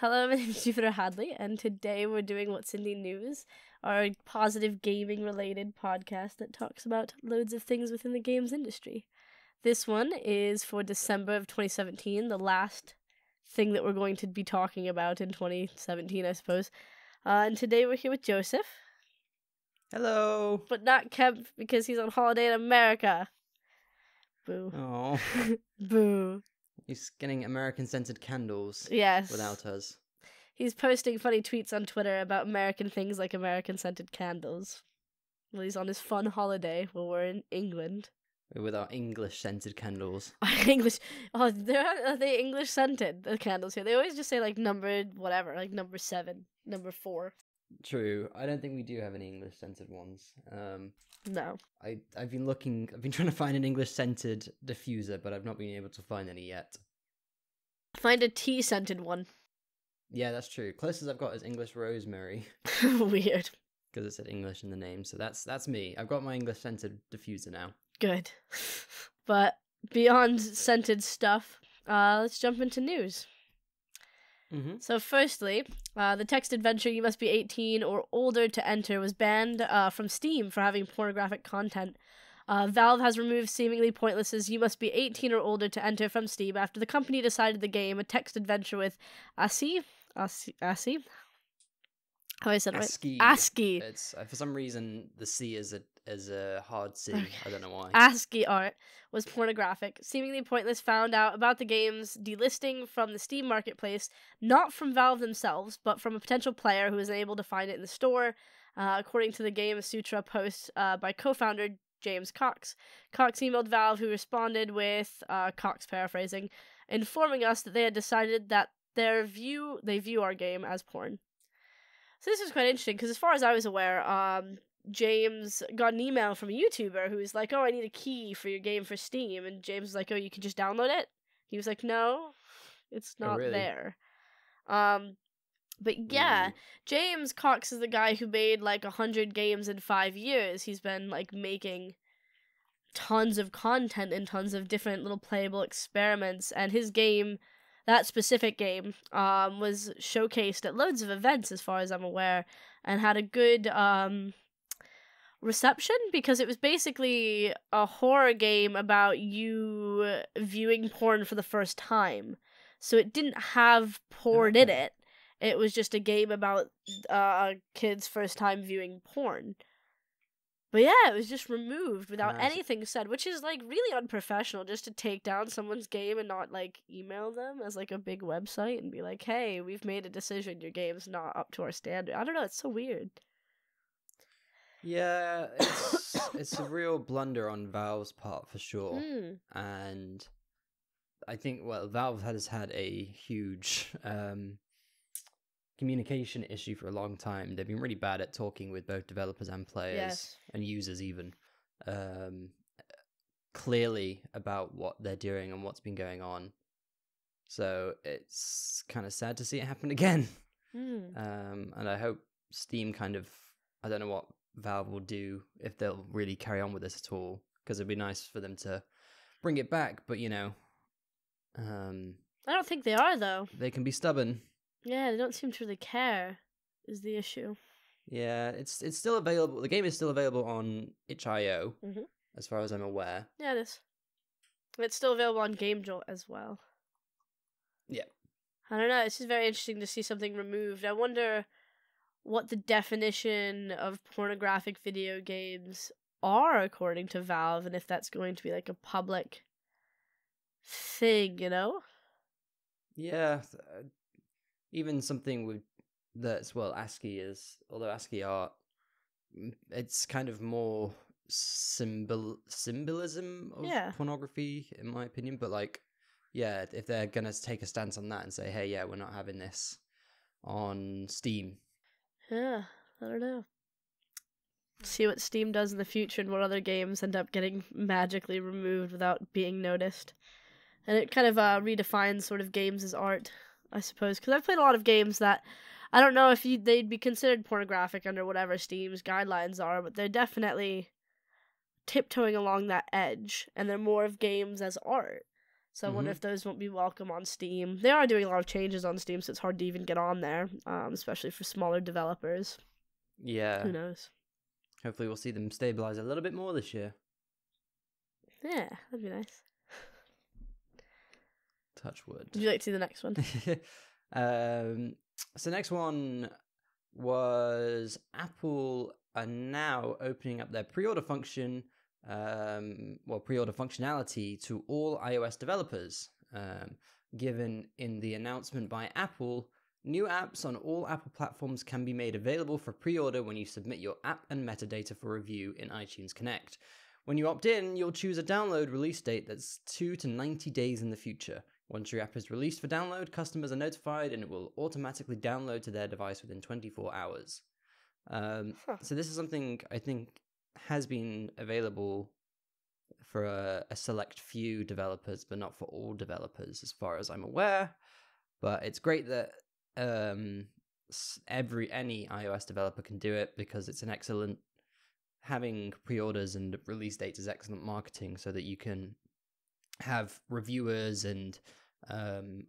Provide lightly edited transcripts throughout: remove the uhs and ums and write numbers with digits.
Hello, my name is Jupiter Hadley, and today we're doing What's Indie News, our positive gaming-related podcast that talks about loads of things within the games industry. This one is for December of 2017, the last thing that we're going to be talking about in 2017, I suppose. And today we're here with Joseph. Hello. But not Kemp because he's on holiday in America. Boo. Oh. Boo. He's getting American-scented candles. Yes. Without us. He's posting funny tweets on Twitter about American things like American-scented candles. Well, he's on his fun holiday while we're in England. With our English-scented candles. English. Oh, are they English-scented, the candles here? They always just say, numbered whatever, number 7, number 4. True. I don't think we do have any English-scented ones. No. I've been trying to find an English-scented diffuser, but I've not been able to find any yet. Find a tea-scented one. Yeah, that's true. Closest I've got is English rosemary. Weird. Because it said English in the name, so that's me. I've got my English-scented diffuser now. Good. But beyond scented stuff, let's jump into news. Mm-hmm. So firstly, the text adventure You Must Be 18 or Older to Enter was banned from Steam for having pornographic content. Valve has removed seemingly pointless You Must Be 18 or Older to Enter from Steam after the company decided the game, a text adventure with Odyssey? How I said it right? ASCII. It's for some reason the C is a hard C. Okay. I don't know why. ASCII art was pornographic. Seemingly pointless found out about the game's delisting from the Steam marketplace, not from Valve themselves, but from a potential player who was unable to find it in the store, according to the Game Sutra post by co-founder James Cox. Cox emailed Valve, who responded with, Cox paraphrasing, informing us that they had decided that they view our game as porn. So this is quite interesting, because as far as I was aware, James got an email from a YouTuber who was like, oh, I need a key for your game for Steam, and James was like, oh, you can just download it? He was like, no, it's not there. But yeah, James Cox is the guy who made 100 games in 5 years. He's been making tons of content and tons of different little playable experiments, and his game, that specific game, was showcased at loads of events as far as I'm aware, and had a good reception because it was basically a horror game about you viewing porn for the first time. So it didn't have porn in it. It was just a game about a kid's first time viewing porn. But yeah, it was just removed without anything said, which is really unprofessional, just to take down someone's game and not email them as a big website and be like, hey, we've made a decision, your game's not up to our standard. I don't know, it's so weird. Yeah, it's a real blunder on Valve's part for sure. And I think, Valve has had a huge communication issue for a long time. They've been really bad at talking with both developers and players and users even clearly about what they're doing and what's been going on. So it's kind of sad to see it happen again. And I hope Steam I don't know what Valve will do, if they'll really carry on with this at all, because it'd be nice for them to bring it back, but I don't think they are, though. They can be stubborn. Yeah, they don't seem to really care, is the issue. Yeah, it's still available. The game is still available on itch.io, as far as I'm aware. Yeah, it is. It's still available on GameJolt as well. Yeah. I don't know, it's just very interesting to see something removed. I wonder what the definition of pornographic video games are according to Valve, and if that's going to be a public thing, Yeah, even something that's ASCII is, although ASCII art, it's kind of more symbolism of pornography, in my opinion. But if they're gonna take a stance on that and say, hey, we're not having this on Steam. Yeah, I don't know. See what Steam does in the future and what other games end up getting magically removed without being noticed. And it kind of redefines sort of games as art, I suppose. Because I've played a lot of games that I don't know if they'd be considered pornographic under whatever Steam's guidelines are, but they're definitely tiptoeing along that edge, and they're more of games as art. So I wonder if those won't be welcome on Steam. They are doing a lot of changes on Steam, so it's hard to even get on there, especially for smaller developers. Yeah. Who knows? Hopefully we'll see them stabilize a little bit more this year. Yeah, that'd be nice. Touch wood. Would you like to see the next one? So next one was Apple are now opening up their pre-order function, pre-order functionality to all iOS developers. Given in the announcement by Apple, new apps on all Apple platforms can be made available for pre-order when you submit your app and metadata for review in iTunes Connect. When you opt in, you'll choose a download release date that's 2 to 90 days in the future. Once your app is released for download, customers are notified and it will automatically download to their device within 24 hours. So this is something I think has been available for a select few developers, but not for all developers as far as I'm aware. But it's great that any iOS developer can do it, because it's an excellent, having pre-orders and release dates is excellent marketing, so that you can have reviewers and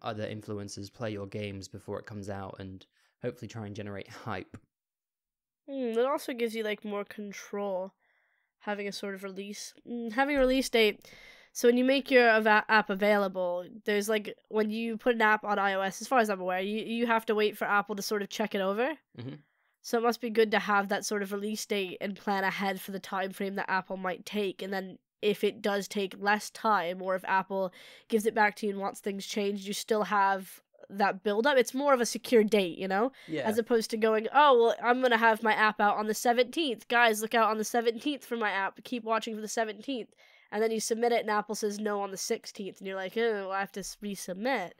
other influencers play your games before it comes out and hopefully try and generate hype. It also gives you like more control, having a sort of release, having a release date. So when you make your app available, there's like, when you put an app on iOS, as far as I'm aware, you have to wait for Apple to sort of check it over. So it must be good to have that sort of release date and plan ahead for the time frame that Apple might take. And then if it does take less time, or if Apple gives it back to you and wants things changed, you still have that build up. It's more of a secure date, you know? Yeah. As opposed to going, oh, well, I'm going to have my app out on the 17th. Guys, look out on the 17th for my app. Keep watching for the 17th. And then you submit it and Apple says no on the 16th. And you're like, oh, I have to resubmit.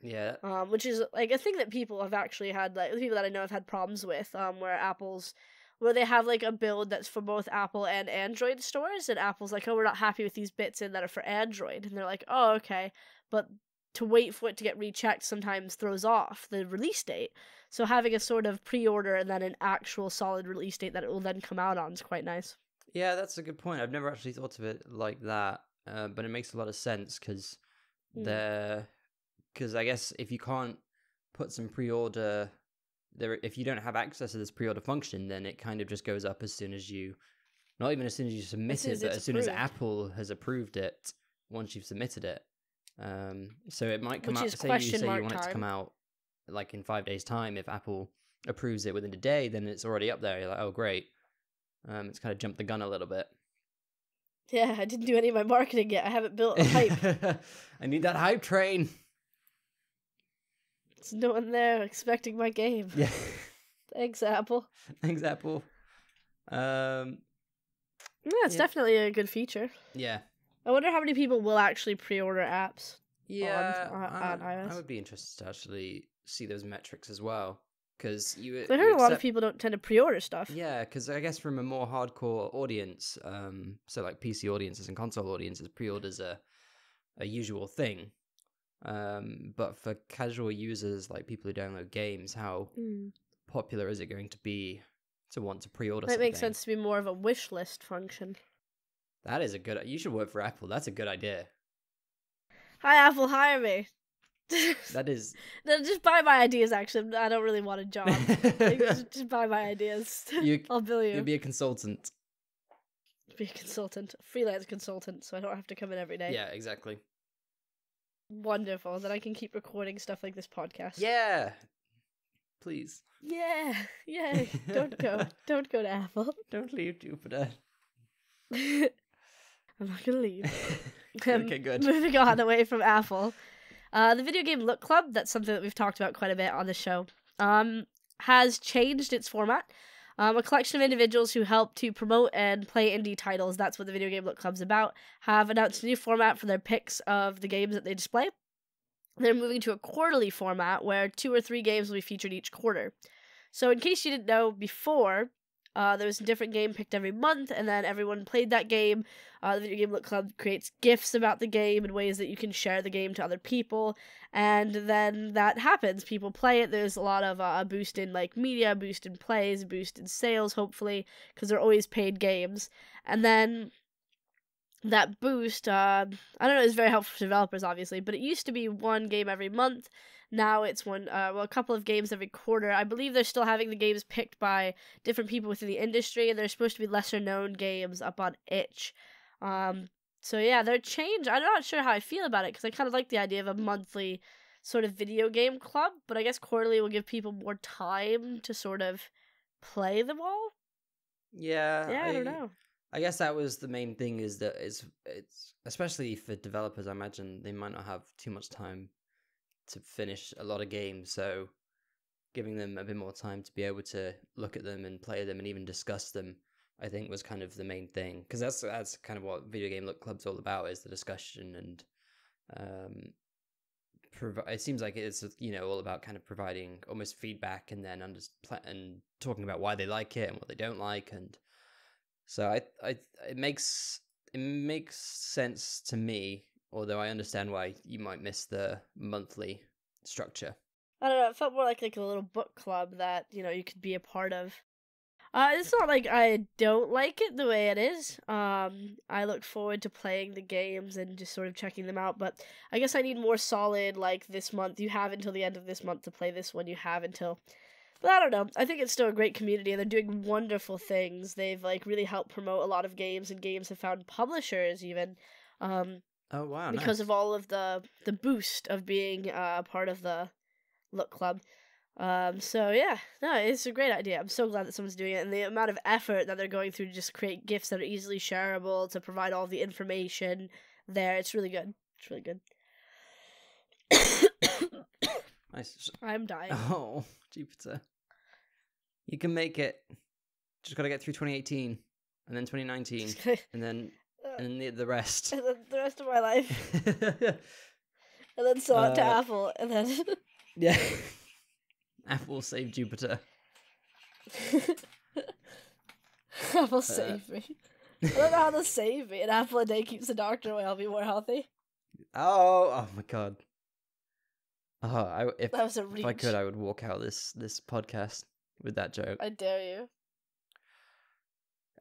Yeah. Which is like a thing that people have actually had, like the people that I know have had problems with, where they have like a build that's for both Apple and Android stores, and Apple's like, oh, we're not happy with these bits in that are for Android. And they're like, oh, okay. But to wait for it to get rechecked sometimes throws off the release date. So having a sort of pre-order and then an actual solid release date that it will then come out on is quite nice. Yeah, that's a good point. I've never actually thought of it like that, but it makes a lot of sense, because I guess if you can't put some pre-order there, if you don't have access to this pre-order function, then it kind of just goes up as soon as you, not even as soon as you submit it, but as soon as Apple has approved it, once you've submitted it. So it might come out, say you want it to come out like in 5 days' time. If Apple approves it within a day, then it's already up there. You're like, oh, great. It's kind of jumped the gun a little bit. Yeah, I didn't do any of my marketing yet. I haven't built a hype. I need that hype train. There's no one there expecting my game. Yeah. Thanks, Apple. Thanks, Apple. Yeah, it's definitely a good feature. Yeah. I wonder how many people will actually pre-order apps on iOS. I would be interested to actually see those metrics as well. Because I heard a lot of people don't tend to pre-order stuff. Yeah, because I guess from a more hardcore audience, so like PC audiences and console audiences, pre-orders are a usual thing. But for casual users, like people who download games, how popular is it going to be to want to pre-order something? It makes sense to be more of a wish list function. That is a good... You should work for Apple. That's a good idea. Hi, Apple, hire me. That is... No, just buy my ideas, actually. I don't really want a job. just buy my ideas. I'll bill you. You'll be a consultant. Be a consultant. A freelance consultant, so I don't have to come in every day. Yeah, exactly. Wonderful. Then I can keep recording stuff like this podcast. Yeah. Please. Yeah. Yeah. Don't go. Don't go to Apple. Don't leave Jupiter. I'm not gonna leave. Okay, good. Moving on away from Apple. The Video Game Look Club, that's something that we've talked about quite a bit on the show, has changed its format. A collection of individuals who help to promote and play indie titles, that's what the Video Game Look Club's about, have announced a new format for their picks of the games that they display. They're moving to a quarterly format where 2 or 3 games will be featured each quarter. So in case you didn't know, before, there was a different game picked every month, and then everyone played that game. The Video Game Look Club creates GIFs about the game and ways that you can share the game to other people, and then that happens. People play it. There's a lot of a boost in like media, boost in plays, boost in sales, hopefully, because they're always paid games. And then that boost, I don't know, it's very helpful for developers, obviously, but it used to be one game every month. Now it's a couple of games every quarter. I believe they're still having the games picked by different people within the industry, and they're supposed to be lesser known games up on itch. So yeah, they're changed. I'm not sure how I feel about it, because I kind of like the idea of a monthly sort of video game club, but I guess quarterly will give people more time to sort of play them all. Yeah, I don't know. I guess that was the main thing, is that it's especially for developers, I imagine they might not have too much time to finish a lot of games, so giving them a bit more time to be able to look at them and play them and even discuss them, I think was kind of the main thing, because that's kind of what Video Game Look Club's all about, is the discussion, and it seems like it's, you know, all about kind of providing almost feedback and then and talking about why they like it and what they don't like, and so it makes sense to me, although I understand why you might miss the monthly structure. I don't know, it felt more like a little book club that, you know, you could be a part of. It's not like I don't like it the way it is. I look forward to playing the games and just sort of checking them out, but I guess I need more solid, like, this month. You have until the end of this month to play this one. You have until... But I don't know. I think it's still a great community, and they're doing wonderful things. They've, like, really helped promote a lot of games, and games have found publishers, even. Oh, wow, because nice. of all of the boost of being part of the Look Club. So yeah, no, it's a great idea. I'm so glad that someone's doing it, and the amount of effort that they're going through to just create GIFs that are easily shareable, to provide all the information there. It's really good. It's really good. Nice. I'm dying. Oh, Jupiter. You can make it. Just gotta get through 2018, and then 2019, and then the rest. And then the rest of my life. And then sell it to Apple, and then... Yeah. Apple save Jupiter. Apple save me. I don't know how to save me. An apple a day keeps the doctor away. I'll be more healthy. Oh my god. If that was a reach. If I could, I would walk out this podcast with that joke. I dare you.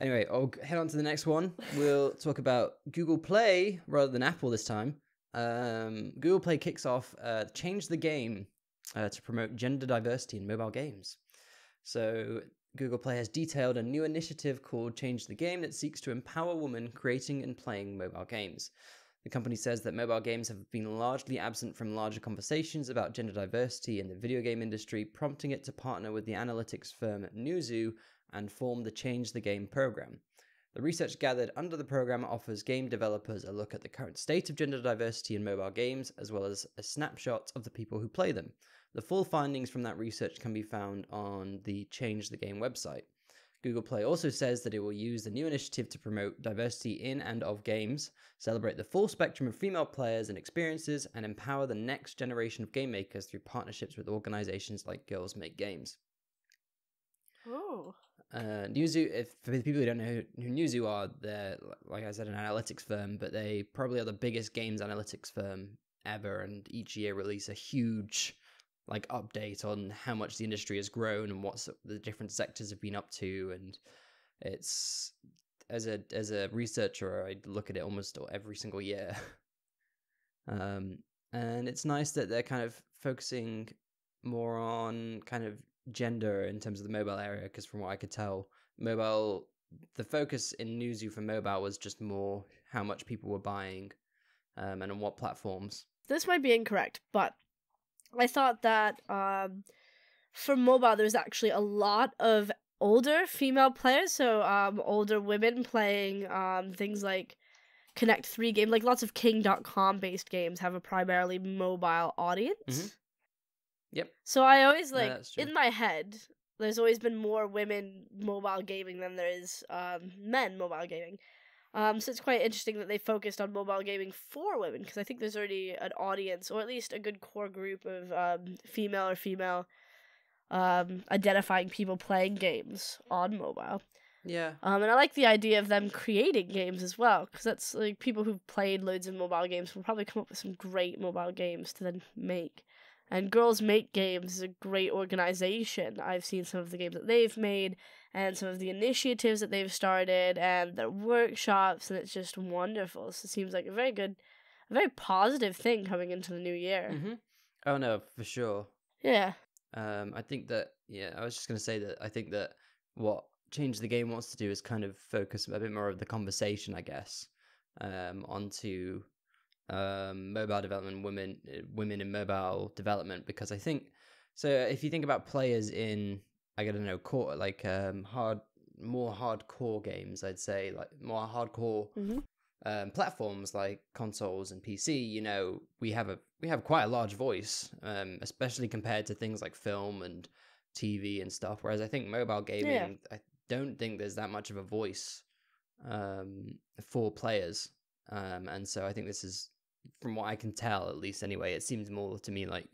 Anyway, I'll head on to the next one. We'll talk about Google Play rather than Apple this time. Google Play kicks off Change the Game to promote gender diversity in mobile games. So Google Play has detailed a new initiative called Change the Game that seeks to empower women creating and playing mobile games. The company says that mobile games have been largely absent from larger conversations about gender diversity in the video game industry, prompting it to partner with the analytics firm Newzoo and form the Change the Game program. The research gathered under the program offers game developers a look at the current state of gender diversity in mobile games, as well as a snapshot of the people who play them. The full findings from that research can be found on the Change the Game website. Google Play also says that it will use the new initiative to promote diversity in and of games, celebrate the full spectrum of female players and experiences, and empower the next generation of game makers through partnerships with organizations like Girls Make Games. Ooh. Newzoo, for the people who don't know who Newzoo are, they're, like I said, an analytics firm, but they probably are the biggest games analytics firm ever, and each year release a huge update on how much the industry has grown and what the different sectors have been up to. And it's, as a researcher, I look at it almost every single year. And it's nice that they're kind of focusing more on kind of gender in terms of the mobile area, because from what I could tell, the focus in Newzoo for mobile was just more how much people were buying and on what platforms. This might be incorrect, but I thought that for mobile there's actually a lot of older female players, so older women playing things like Connect 3 game, like lots of King.com based games have a primarily mobile audience. Mm-hmm. Yep. So I always in my head, there's always been more women mobile gaming than there is men mobile gaming. So it's quite interesting that they focused on mobile gaming for women, because I think there's already an audience, or at least a good core group of female identifying people playing games on mobile. Yeah. And I like the idea of them creating games as well, because that's like people who've played loads of mobile games will probably come up with some great mobile games to then make. And Girls Make Games is a great organization. I've seen some of the games that they've made and some of the initiatives that they've started and their workshops, and it's just wonderful. So it seems like a very positive thing coming into the new year. Mm-hmm. Oh no, for sure. Yeah. I think that, I was just going to say that I think that what Change the Game wants to do is kind of focus a bit more of the conversation, I guess, onto mobile development, women in mobile development, because I think, so if you think about players in, I don't know, more hardcore games, I'd say, like more hardcore platforms like consoles and PC, we have quite a large voice, especially compared to things like film and TV and stuff. Whereas I think mobile gaming, I don't think there's that much of a voice for players, and so I think this is, from what I can tell, at least anyway, it seems more to me like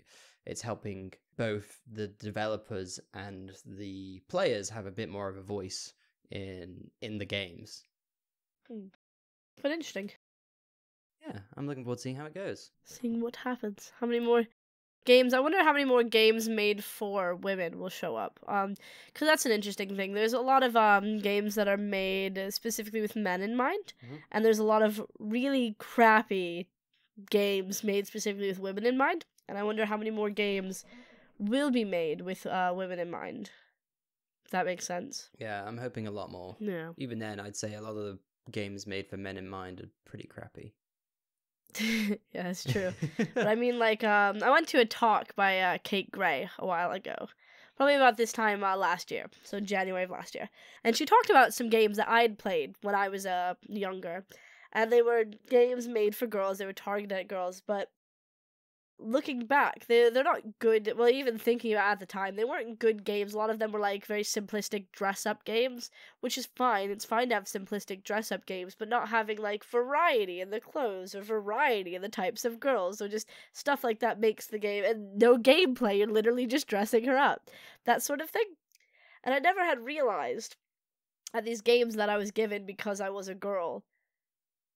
it's helping both the developers and the players have a bit more of a voice in the games. But interesting. Yeah, I'm looking forward to seeing how it goes. Seeing what happens. How many more games? I wonder how many more games made for women will show up. Because that's an interesting thing. There's a lot of games that are made specifically with men in mind, and there's a lot of really crappy games made specifically with women in mind. And I wonder how many more games will be made with women in mind. If that makes sense. Yeah, I'm hoping a lot more. Yeah. Even then, I'd say a lot of the games made for men in mind are pretty crappy. Yeah, that's true. But I mean, like, I went to a talk by Kate Gray a while ago. Probably about this time last year. So January of last year. And she talked about some games that I'd played when I was younger. And they were games made for girls. They were targeted at girls. But looking back, they're not good. Well, even thinking about it at the time, they weren't good games. A lot of them were like very simplistic dress-up games, which is fine. It's fine to have simplistic dress-up games, but not having like variety in the clothes or variety in the types of girls or just stuff like that makes the game, and no gameplay. You're literally just dressing her up, that sort of thing. And I never had realized at these games that I was given because I was a girl,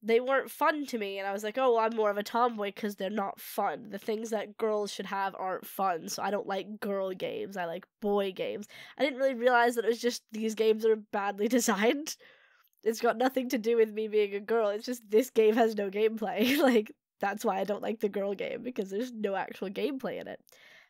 they weren't fun to me, and I was like, oh, well, I'm more of a tomboy because they're not fun. The things that girls should have aren't fun, so I don't like girl games. I like boy games. I didn't really realize that it was just these games are badly designed. It's got nothing to do with me being a girl. It's just this game has no gameplay. Like, that's why I don't like the girl game, because there's no actual gameplay in it.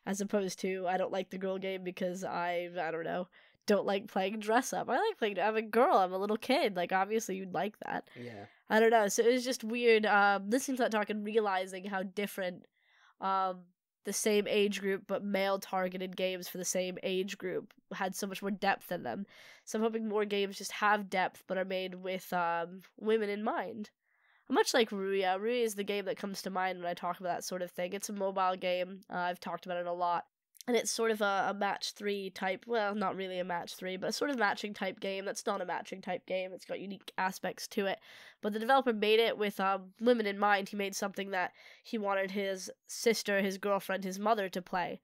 As opposed to, I don't like the girl game because I don't know, don't like playing dress up. I like playing, I'm a girl, I'm a little kid. Like, obviously you'd like that. Yeah. I don't know, so it was just weird listening to that talk and realizing how different the same age group but male-targeted games for the same age group had so much more depth in them. So I'm hoping more games just have depth but are made with women in mind. Much like Ruya. Ruya is the game that comes to mind when I talk about that sort of thing. It's a mobile game. I've talked about it a lot. And it's sort of a match 3 type, well, not really a match 3, but a sort of matching type game that's not a matching type game. It's got unique aspects to it. But the developer made it with women in mind. He made something that he wanted his sister, his girlfriend, his mother to play.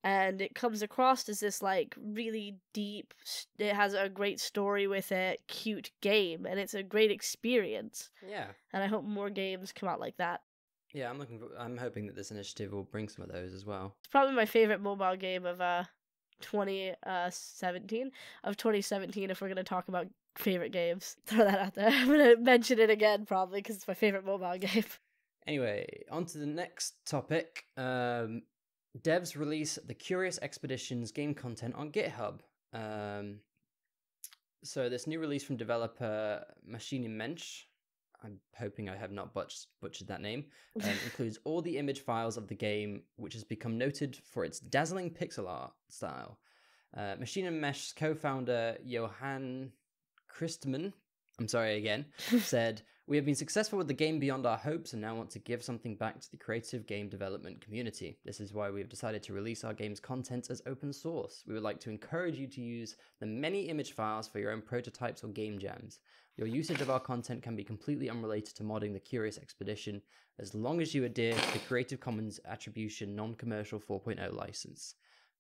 And it comes across as this, like, really deep, it has a great story with it, cute game, and it's a great experience. Yeah. And I hope more games come out like that. Yeah, I'm hoping that this initiative will bring some of those as well. It's probably my favorite mobile game of 2017. Of 2017, if we're gonna talk about favorite games, throw that out there. I'm gonna mention it again probably because it's my favorite mobile game. Anyway, on to the next topic. Devs release the Curious Expeditions game content on GitHub. So this new release from developer Machine Mensch, I'm hoping I have not butchered that name, includes all the image files of the game, which has become noted for its dazzling pixel art style. Machine Mesh's co-founder Johan Christman, I'm sorry again, said, "We have been successful with the game beyond our hopes and now want to give something back to the creative game development community. This is why we have decided to release our game's content as open source. We would like to encourage you to use the many image files for your own prototypes or game jams. Your usage of our content can be completely unrelated to modding the Curious Expedition, as long as you adhere to the Creative Commons Attribution Non-Commercial 4.0 license."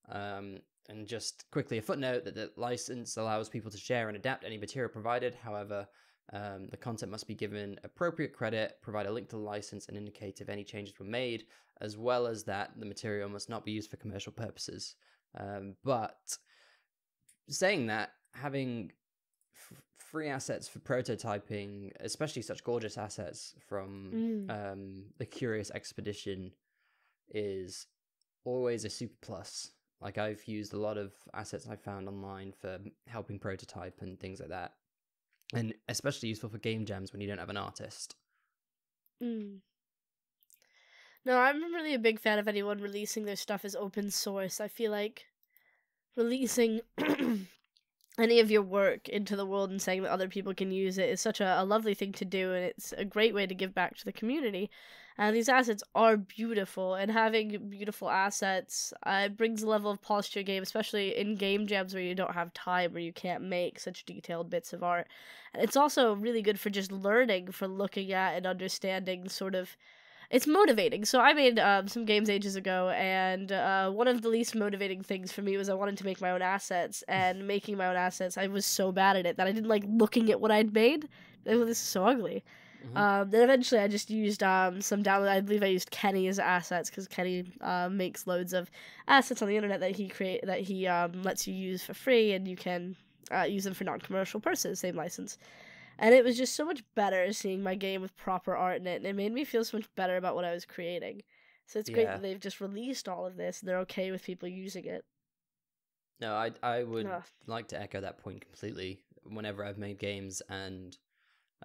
And just quickly a footnote that the license allows people to share and adapt any material provided. However, The content must be given appropriate credit, provide a link to the license, and indicate if any changes were made, as well as that the material must not be used for commercial purposes. But saying that, having free assets for prototyping, especially such gorgeous assets from the Curious Expedition, is always a super plus. Like, I've used a lot of assets I found online for helping prototype and things like that, and especially useful for game jams when you don't have an artist. No, I'm really a big fan of anyone releasing their stuff as open source. I feel like releasing any of your work into the world and saying that other people can use it is such a lovely thing to do, and it's a great way to give back to the community. And these assets are beautiful, and having beautiful assets brings a level of polish to your game, especially in game jams where you don't have time, where you can't make such detailed bits of art. And it's also really good for just learning, for looking at and understanding sort of. It's motivating. So I made some games ages ago, and one of the least motivating things for me was I wanted to make my own assets, and making my own assets, I was so bad at it that I didn't like looking at what I'd made. This is so ugly. Then eventually I just used some download. I believe I used Kenny as assets, because Kenny makes loads of assets on the internet that he lets you use for free, and you can use them for non-commercial purposes, same license. And it was just so much better seeing my game with proper art in it, and it made me feel so much better about what I was creating. So it's great that they've just released all of this, and they're okay with people using it. No, I would like to echo that point completely. Whenever I've made games and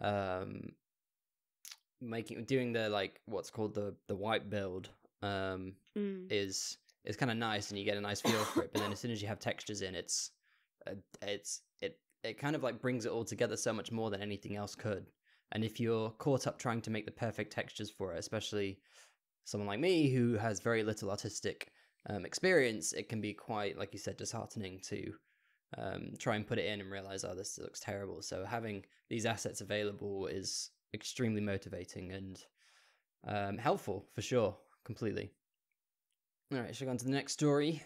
doing the, like, what's called the white build is kind of nice, and you get a nice feel for it. But then as soon as you have textures in, it kind of like brings it all together so much more than anything else could. And if you're caught up trying to make the perfect textures for it, especially someone like me who has very little artistic experience, it can be quite, like you said, disheartening to try and put it in and realize, oh, this looks terrible. So having these assets available is extremely motivating and helpful, for sure, completely. All right, should we go on to the next story?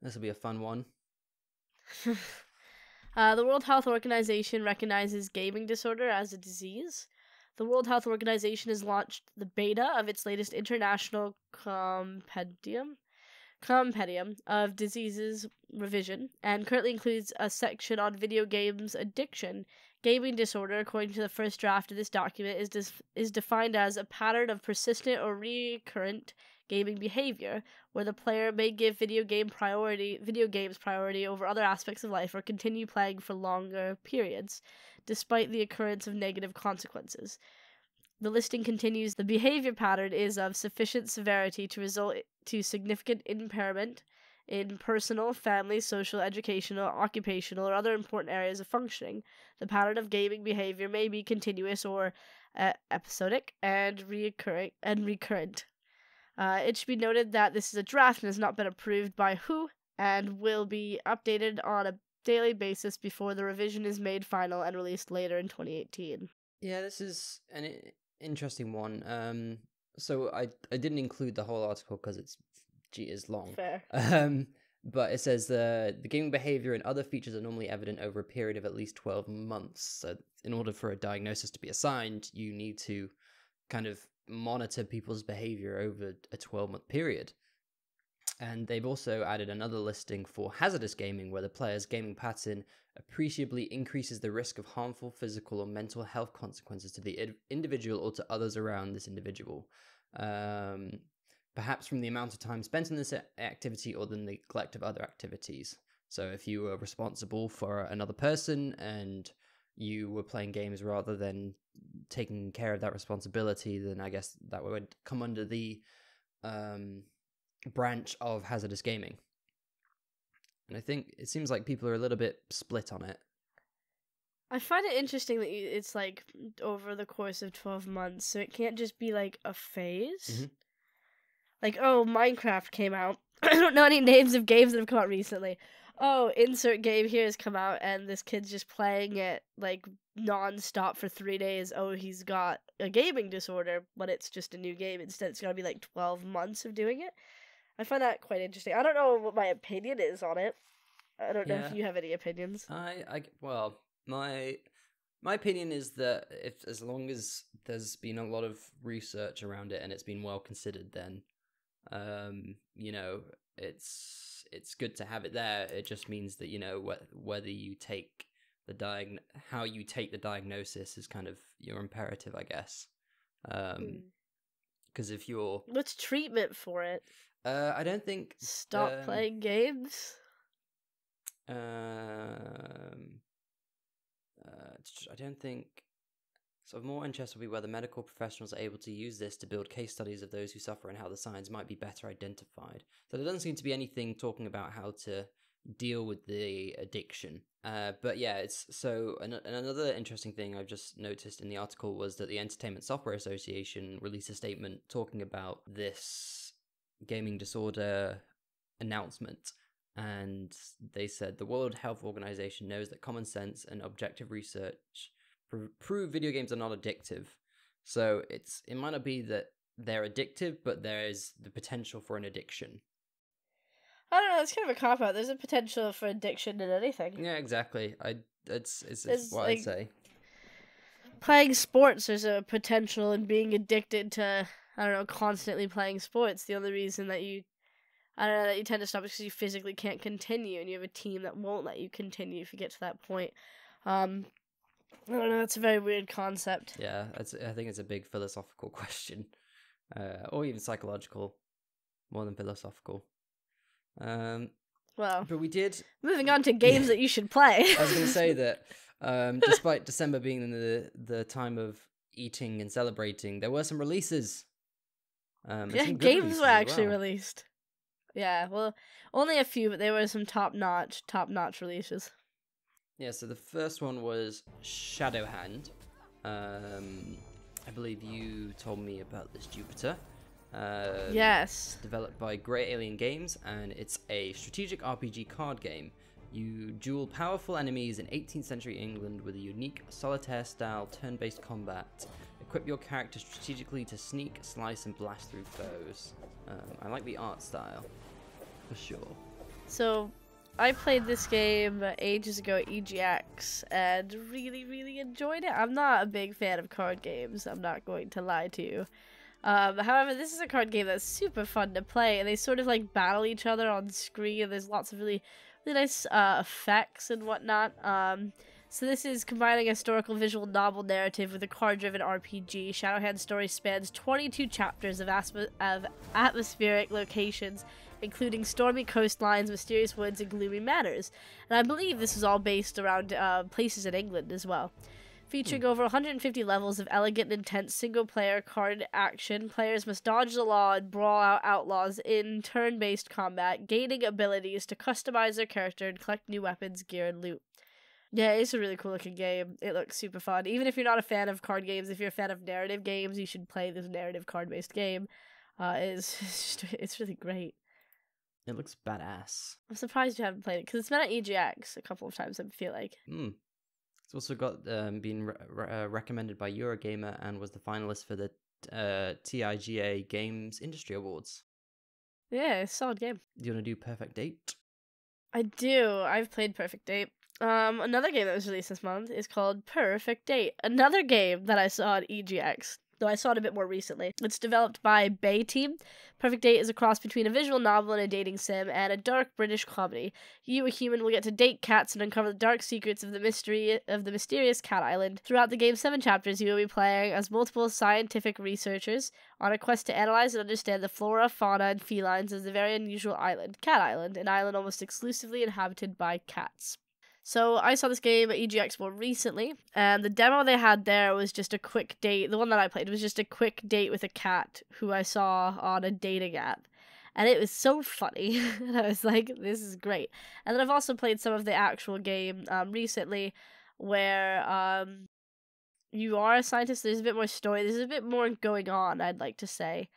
This will be a fun one. The World Health Organization recognizes gaming disorder as a disease. The World Health Organization has launched the beta of its latest international compendium of diseases revision, and currently includes a section on video games addiction. Gaming disorder, according to the first draft of this document, is defined as a pattern of persistent or recurrent gaming behavior, where the player may give video games priority over other aspects of life, or continue playing for longer periods, despite the occurrence of negative consequences. The listing continues, the behavior pattern is of sufficient severity to result to significant impairment in personal, family, social, educational, occupational, or other important areas of functioning. The pattern of gaming behavior may be continuous or episodic and recurrent. It should be noted that this is a draft and has not been approved by WHO, and will be updated on a daily basis before the revision is made final and released later in 2018. Yeah, this is an interesting one. So I didn't include the whole article because it's long. Fair. But it says the gaming behavior and other features are normally evident over a period of at least 12 months. So in order for a diagnosis to be assigned, you need to kind of monitor people's behavior over a 12-month period. And they've also added another listing for hazardous gaming, where the player's gaming pattern appreciably increases the risk of harmful physical or mental health consequences to the individual or to others around this individual. Perhaps from the amount of time spent in this activity or the neglect of other activities. So if you were responsible for another person and you were playing games rather than taking care of that responsibility, then I guess that would come under the branch of hazardous gaming. And I think it seems like people are a little bit split on it. I find it interesting that it's like over the course of 12 months, so it can't just be like a phase. Mm-hmm. Like, oh, Minecraft came out. I don't know any names of games that have come out recently. Oh, insert game here has come out, and this kid's just playing it like non-stop for 3 days. Oh, he's got a gaming disorder, but it's just a new game. Instead, it's gonna be like 12 months of doing it. I find that quite interesting. I don't know what my opinion is on it. I don't know if you have any opinions. Well, my My opinion is that if as long as there's been a lot of research around it and it's been well considered, then you know, it's good to have it there. It just means that, you know, whether you take how you take the diagnosis is kind of your imperative, I guess. Because if you're What's treatment for it? I don't think Stop playing games. I don't think. So of more interest will be whether medical professionals are able to use this to build case studies of those who suffer and how the signs might be better identified. So there doesn't seem to be anything talking about how to deal with the addiction. But yeah, it's so. And another interesting thing I've just noticed in the article was that the Entertainment Software Association released a statement talking about this gaming disorder announcement. And they said the World Health Organization knows that common sense and objective research prove video games are not addictive. So it might not be that they're addictive, but there is the potential for an addiction. I don't know. It's kind of a cop out. There's a potential for addiction in anything. Yeah, exactly. It's what like, I'd say. Playing sports, there's a potential in being addicted to, I don't know, constantly playing sports. The only reason that you tend to stop is because you physically can't continue, and you have a team that won't let you continue if you get to that point. I don't know. It's a very weird concept. Yeah, I think it's a big philosophical question, or even psychological, more than philosophical. Well, but we did. Moving on to games that you should play. I was going to say that, despite December being the time of eating and celebrating, there were some releases. Games were actually released. Yeah, well, only a few, but they were some top-notch releases. Yeah, so the first one was Shadowhand. I believe you told me about this, Jupiter. Yes. Developed by Grey Alien Games, and it's a strategic RPG card game. You duel powerful enemies in 18th century England with a unique solitaire-style turn-based combat. Equip your character strategically to sneak, slice, and blast through foes. I like the art style, for sure. So, I played this game ages ago at EGX and really, really enjoyed it. I'm not a big fan of card games, I'm not going to lie to you. However, this is a card game that's super fun to play, and they sort of like battle each other on screen. There's lots of really, really nice effects and whatnot. So this is combining a historical visual novel narrative with a card-driven RPG. Shadowhand's story spans 22 chapters of atmospheric locations, including stormy coastlines, mysterious woods, and gloomy manors. And I believe this is all based around places in England as well. Featuring over 150 levels of elegant and intense single-player card action, players must dodge the law and brawl out outlaws in turn-based combat, gaining abilities to customize their character and collect new weapons, gear, and loot. Yeah, it's a really cool-looking game. It looks super fun. Even if you're not a fan of card games, if you're a fan of narrative games, you should play this narrative card-based game. It's really great. It looks badass. I'm surprised you haven't played it, because it's been at EGX a couple of times, I feel like. It's also got been recommended by Eurogamer and was the finalist for the TIGA Games Industry Awards. Yeah, it's a solid game. Do you want to do Perfect Date? I do. I've played Perfect Date. Another game that was released this month is called Perfect Date. Another game that I saw at EGX, though I saw it a bit more recently. It's developed by Bay Team. Perfect Date is a cross between a visual novel and a dating sim, and a dark British comedy. You, a human, will get to date cats and uncover the dark secrets of the mysterious Cat Island. Throughout the game's 7 chapters, you will be playing as multiple scientific researchers on a quest to analyze and understand the flora, fauna, and felines of the very unusual island, Cat Island, an island almost exclusively inhabited by cats. So I saw this game at EGX more recently, and the demo they had there was just a quick date. The one that I played was just a quick date with a cat who I saw on a dating app. And it was so funny. And I was like, this is great. And then I've also played some of the actual game recently where you are a scientist. There's a bit more story. There's a bit more going on, I'd like to say.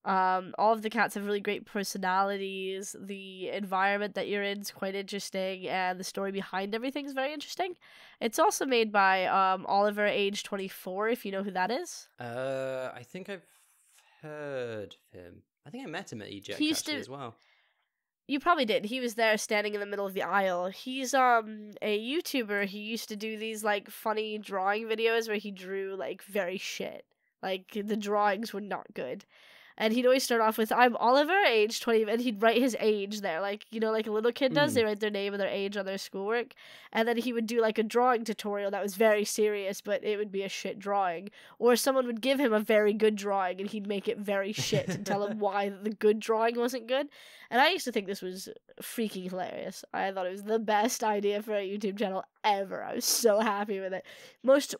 All of the cats have really great personalities. The environment that you're in is quite interesting, and the story behind everything is very interesting. It's also made by Oliver, age 24, if you know who that is. I think I've heard of him. I think I met him at EGX as well. You probably did. He was there standing in the middle of the aisle. He's a YouTuber. He used to do these like funny drawing videos where he drew like very shit. Like the drawings were not good. And he'd always start off with, "I'm Oliver, age 20, and he'd write his age there, like, you know, like a little kid does. They write their name and their age on their schoolwork. And then he would do, like, a drawing tutorial that was very serious, but it would be a shit drawing. Or someone would give him a very good drawing, and he'd make it very shit and tell him why the good drawing wasn't good. And I used to think this was freaking hilarious. I thought it was the best idea for a YouTube channel ever. I was so happy with it. Most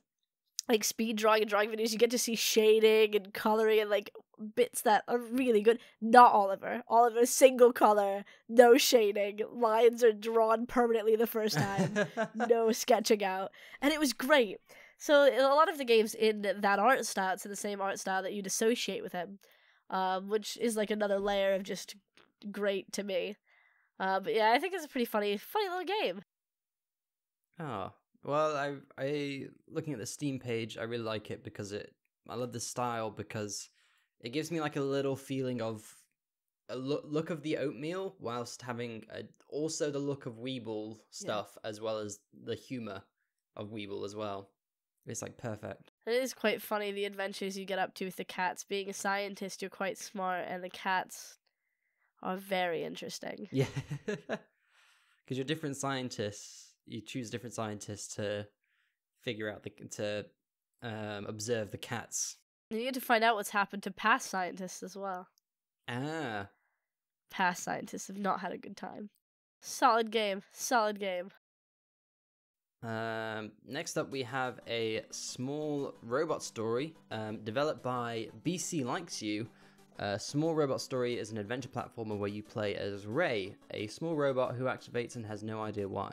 like speed drawing and drawing videos, you get to see shading and coloring and like bits that are really good. Not Oliver. Oliver's single color, no shading. Lines are drawn permanently the first time. No sketching out. And it was great. So a lot of the games in that art style, it's in the same art style that you'd associate with him, which is like another layer of just great to me. But yeah, I think it's a pretty funny little game. Oh. Well, I looking at the Steam page, I really like it because I love the style because it gives me like a little feeling of a look of the oatmeal whilst having also the look of Weeble stuff as well as the humor of Weeble as well. It's like perfect. It is quite funny the adventures you get up to with the cats. Being a scientist, you're quite smart, and the cats are very interesting. Yeah, because you're different scientists. You choose different scientists to figure out to observe the cats. And you get to find out what's happened to past scientists as well. Ah. Past scientists have not had a good time. Solid game. Solid game. Next up we have a small robot story developed by BC Likes You. Small Robot Story is an adventure platformer where you play as Ray, a small robot who activates and has no idea why.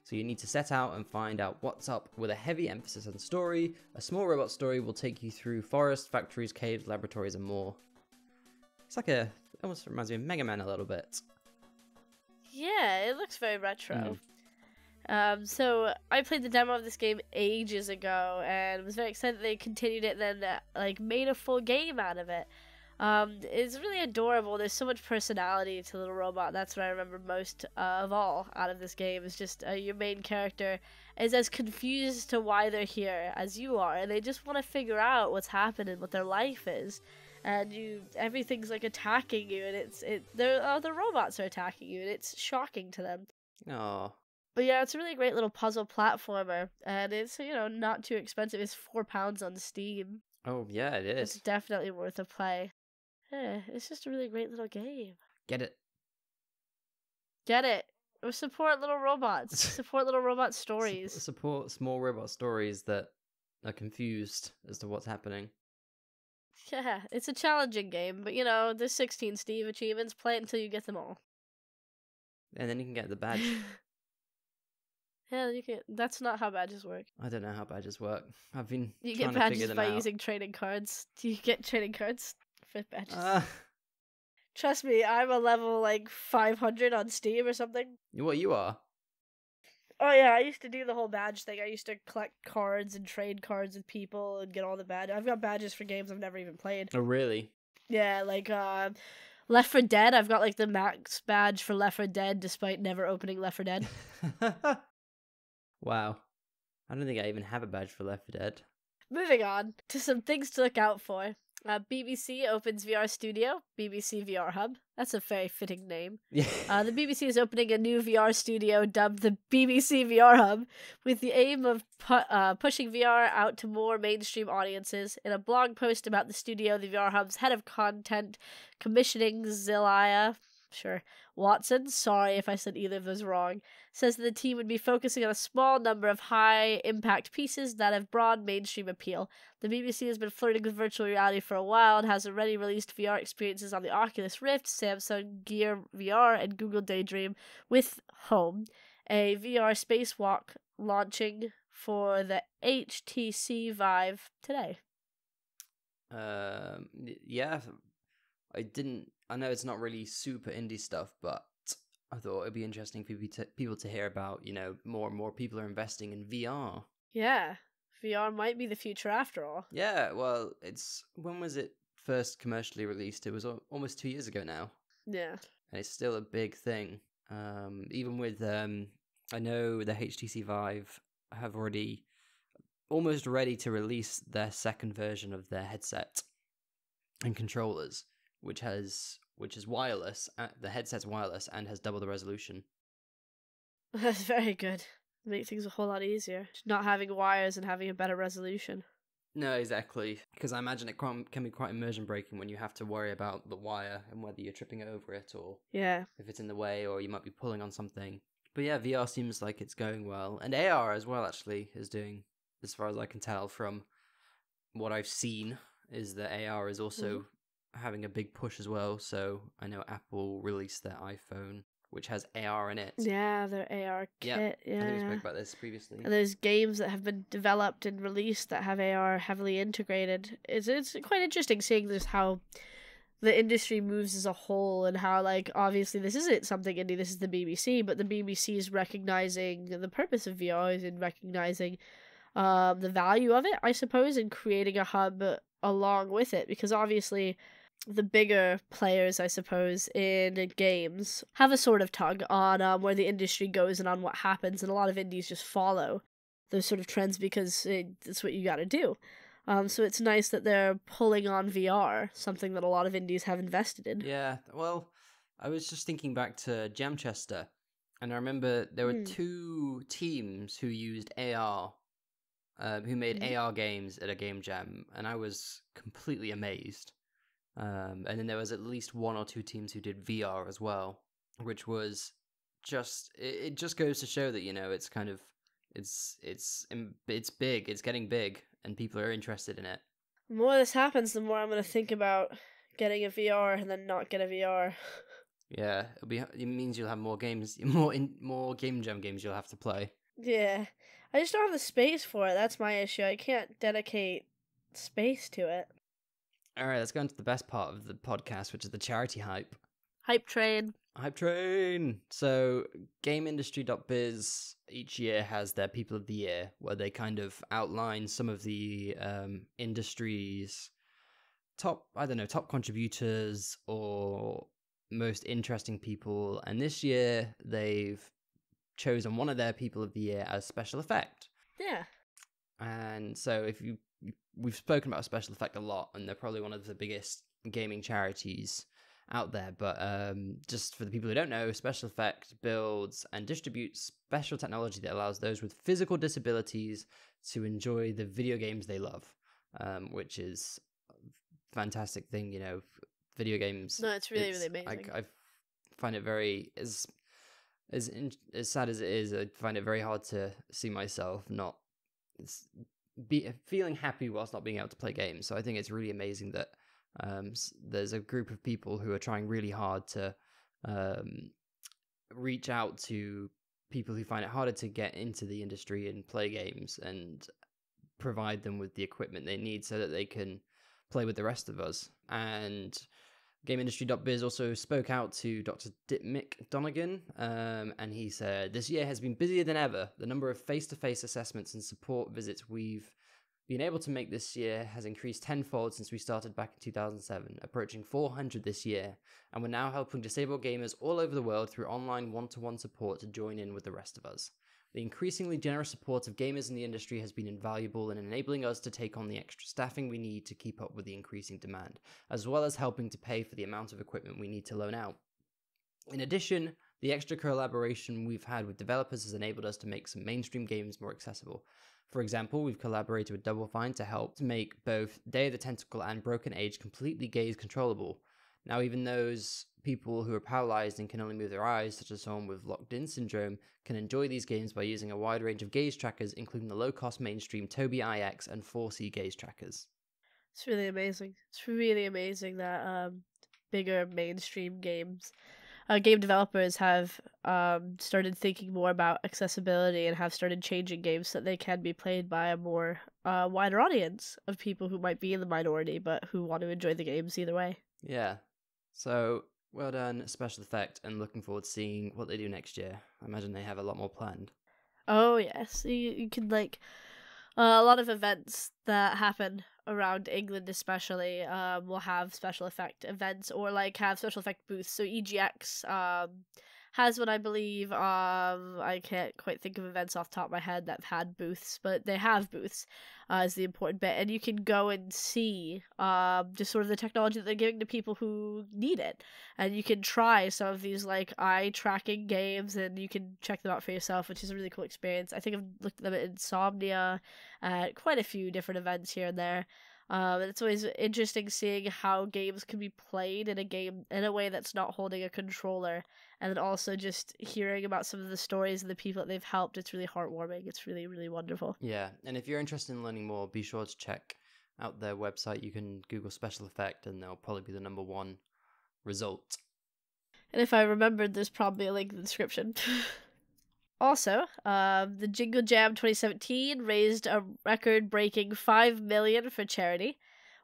So you need to set out and find out what's up with a heavy emphasis on story. A small robot story will take you through forests, factories, caves, laboratories, and more. It's like it almost reminds me of Mega Man a little bit. Yeah, it looks very retro. So I played the demo of this game ages ago and was very excited that they continued it and then like made a full game out of it. It's really adorable. There's so much personality to Little Robot. That's what I remember most of all out of this game. Is just your main character is as confused to why they're here as you are, and they just want to figure out what's happening, what their life is, and everything's like attacking you, and the robots are attacking you, and it's shocking to them. Oh. But yeah, it's a really great little puzzle platformer, and it's not too expensive. It's £4 on Steam. Oh yeah, it is. It's definitely worth a play. Yeah, it's just a really great little game. Get it. Get it. Or support little robots. Support little robot stories. Support small robot stories that are confused as to what's happening. Yeah, it's a challenging game, but there's 16 Steve achievements. Play it until you get them all. And then you can get the badge. Yeah, you can. That's not how badges work. I don't know how badges work. I've been You trying get to figure badges them by out. using trading cards. Do you get trading cards for badges? Trust me, I'm a level like 500 on Steam or something. What you are? Oh yeah, I used to do the whole badge thing. I used to collect cards and trade cards with people and get all the badges. I've got badges for games I've never even played. Oh really? Yeah, like Left 4 Dead. I've got like the max badge for Left 4 Dead despite never opening Left 4 Dead. Wow. I don't think I even have a badge for Left 4 Dead. Moving on to some things to look out for. BBC opens VR studio, BBC VR Hub. That's a very fitting name. Yeah. The BBC is opening a new VR studio dubbed the BBC VR Hub with the aim of pushing VR out to more mainstream audiences. In a blog post about the studio, the VR Hub's head of content commissioning Watson, sorry if I said either of those wrong, says that the team would be focusing on a small number of high-impact pieces that have broad mainstream appeal. The BBC has been flirting with virtual reality for a while and has already released VR experiences on the Oculus Rift, Samsung Gear VR, and Google Daydream with Home, a VR spacewalk launching for the HTC Vive today. Yeah, I know it's not really super indie stuff, but I thought it'd be interesting for people to hear about, more and more people are investing in VR. Yeah, VR might be the future after all. Yeah, well, when was it first commercially released? It was almost 2 years ago now. Yeah. and it's still a big thing. Even with I know the HTC Vive have already almost ready to release their second version of their headset and controllers, which is wireless. The headset's wireless and has double the resolution. That's very good. Make things a whole lot easier. Just not having wires and having a better resolution. No, exactly. Because I imagine it can be quite immersion breaking when you have to worry about the wire and whether you're tripping over it or if it's in the way or you might be pulling on something. But yeah, VR seems like it's going well. And AR as well, actually, is doing, as far as I can tell from what I've seen, is that AR is also having a big push as well. So I know Apple released their iPhone, which has AR in it. Yeah, their AR kit. Yeah. I think we spoke about this previously. And there's games that have been developed and released that have AR heavily integrated. It's quite interesting seeing just how the industry moves as a whole and how, like, obviously this isn't something indie, this is the BBC, but the BBC is recognizing the purpose of VR and recognizing the value of it, I suppose, and creating a hub along with it, because obviously the bigger players, I suppose, in games have a sort of tug on where the industry goes and on what happens, and a lot of indies just follow those sort of trends because it's what you gotta do. So it's nice that they're pulling on VR, something that a lot of indies have invested in. Yeah, well, I was just thinking back to Jamchester, and I remember there were 2 teams who used AR, who made AR games at a game jam, and I was completely amazed. And then there was at least 1 or 2 teams who did VR as well, which was just, it just goes to show that, you know, it's kind of, it's big, it's getting big, and people are interested in it. The more this happens, the more I'm going to think about getting a VR and then not get a VR. Yeah, it means you'll have more games, more game jam games you'll have to play. Yeah, I just don't have the space for it. That's my issue. I can't dedicate space to it. All right, let's go into the best part of the podcast, which is the charity hype. Hype train. Hype train! So, GameIndustry.biz each year has their People of the Year, where they kind of outline some of the industry's top contributors or most interesting people. And this year, they've chosen one of their People of the Year as Special Effect. Yeah. And so, we've spoken about Special Effect a lot, and they're probably one of the biggest gaming charities out there, but just for the people who don't know, Special Effect builds and distributes special technology that allows those with physical disabilities to enjoy the video games they love, which is a fantastic thing, you know, video games. No, it's really amazing. I find it very, as sad as it is, I find it very hard to see myself not feeling happy whilst not being able to play games. So I think it's really amazing that there's a group of people who are trying really hard to reach out to people who find it harder to get into the industry and play games and provide them with the equipment they need so that they can play with the rest of us. And GameIndustry.biz also spoke out to Dr. Mick Donegan, and he said, "This year has been busier than ever. The number of face-to-face assessments and support visits we've been able to make this year has increased tenfold since we started back in 2007, approaching 400 this year, and we're now helping disabled gamers all over the world through online one-to-one support to join in with the rest of us. The increasingly generous support of gamers in the industry has been invaluable in enabling us to take on the extra staffing we need to keep up with the increasing demand, as well as helping to pay for the amount of equipment we need to loan out. In addition, the extra collaboration we've had with developers has enabled us to make some mainstream games more accessible. For example, we've collaborated with Double Fine to help make both Day of the Tentacle and Broken Age completely gaze controllable. Now even those people who are paralyzed and can only move their eyes, such as someone with locked-in syndrome, can enjoy these games by using a wide range of gaze trackers, including the low-cost mainstream Tobii IX and 4C gaze trackers." It's really amazing. It's really amazing that bigger mainstream games, game developers have started thinking more about accessibility and have started changing games so that they can be played by a more wider audience of people who might be in the minority but who want to enjoy the games either way. Yeah. So, well done, Special Effect, and looking forward to seeing what they do next year. I imagine they have a lot more planned. Oh, yes. You can, like, a lot of events that happen around England especially will have special effect events or like have special effect booths. So EGX has one, I believe. I can't quite think of events off the top of my head that have had booths, but they have booths is the important bit. And you can go and see just sort of the technology that they're giving to people who need it. And you can try some of these like eye tracking games and you can check them out for yourself, which is a really cool experience. I think I've looked at them at Insomnia, at quite a few different events here and there. And it's always interesting seeing how games can be played in a way that's not holding a controller, and then also just hearing about some of the stories and the people that they've helped. It's really heartwarming. It's really, really wonderful. Yeah, and if you're interested in learning more, be sure to check out their website. You can Google special effect, and they'll probably be the #1 result. And if I remembered, there's probably a link in the description. Also, the Jingle Jam 2017 raised a record-breaking $5 million for charity.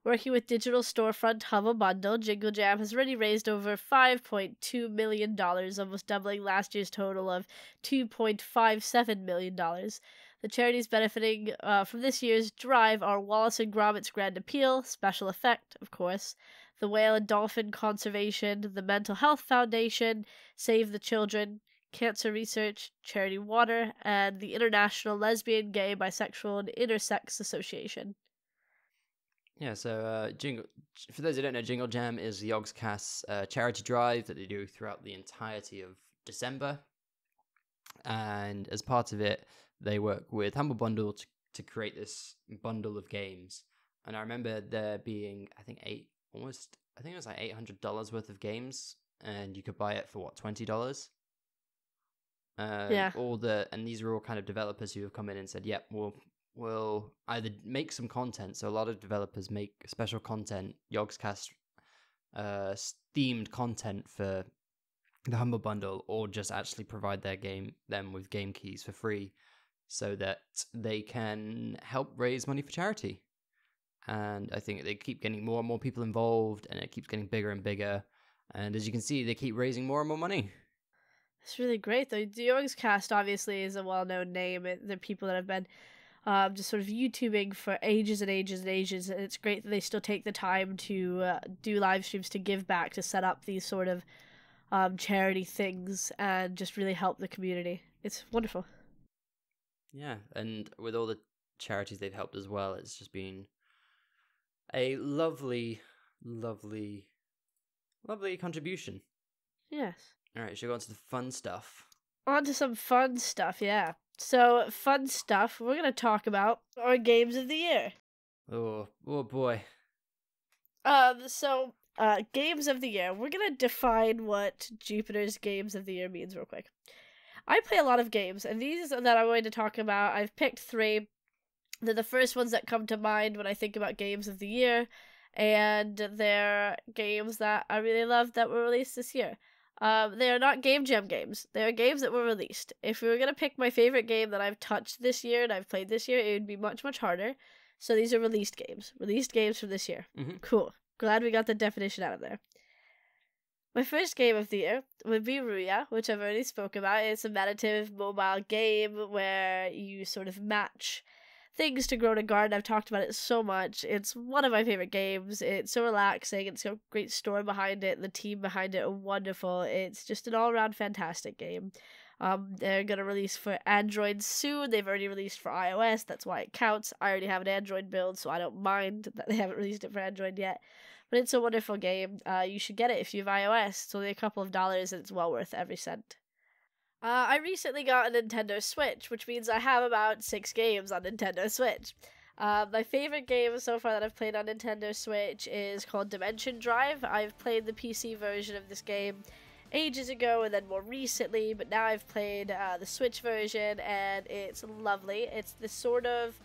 Working with digital storefront Humble Bundle, Jingle Jam has already raised over $5.2 million, almost doubling last year's total of $2.57 million. The charities benefiting from this year's drive are Wallace and Gromit's Grand Appeal, Special Effect, of course, the Whale and Dolphin Conservation, the Mental Health Foundation, Save the Children, Cancer Research, Charity Water, and the International Lesbian, Gay, Bisexual, and Intersex Association. Yeah, so for those who don't know, Jingle Jam is the Yogscast's charity drive that they do throughout the entirety of December. And as part of it, they work with Humble Bundle to create this bundle of games. And I remember there being, I think it was like $800 worth of games, and you could buy it for what, $20? Yeah. And these are all kind of developers who have come in and said, yep, we'll either make some content. So a lot of developers make special content, Yogscast themed content for the Humble Bundle, or just actually provide them with game keys for free so that they can help raise money for charity. And I think they keep getting more and more people involved, and it keeps getting bigger and bigger. And as you can see, they keep raising more and more money. It's really great, though. The Yogscast obviously is a well-known name. They're people that have been just sort of YouTubing for ages and ages and ages, and it's great that they still take the time to do live streams to give back, to set up these sort of charity things, and just really help the community. It's wonderful. Yeah, and with all the charities they've helped as well, it's just been a lovely, lovely, lovely contribution. Yes. All right, should we go on to the fun stuff? On to some fun stuff, yeah. So, fun stuff, we're going to talk about our games of the year. Oh boy. Games of the year. We're going to define what Jupiter's games of the year means real quick. I play a lot of games, and these that I'm going to talk about, I've picked 3. They're the first ones that come to mind when I think about games of the year, and they're games that I really love that were released this year. They are not Game Jam games. They are games that were released. If we were going to pick my favorite game that I've touched this year and I've played this year, it would be much, much harder. So these are released games. Released games from this year. Mm-hmm. Cool. Glad we got the definition out of there. My first game of the year would be Ruya, which I've already spoke about. It's a meditative mobile game where you sort of match things to grow in a garden. I've talked about it so much. It's one of my favorite games. It's so relaxing. It's got a great story behind it. The team behind it are wonderful. It's just an all-around fantastic game. They're going to release for Android soon. They've already released for iOS. That's why it counts. I already have an Android build, so I don't mind that they haven't released it for Android yet. But it's a wonderful game. You should get it if you have iOS. It's only a couple of dollars, and it's well worth every cent. I recently got a Nintendo Switch, which means I have about 6 games on Nintendo Switch. My favorite game so far that I've played on Nintendo Switch is called Dimension Drive. I've played the PC version of this game ages ago and then more recently, but now I've played the Switch version, and it's lovely. It's this sort of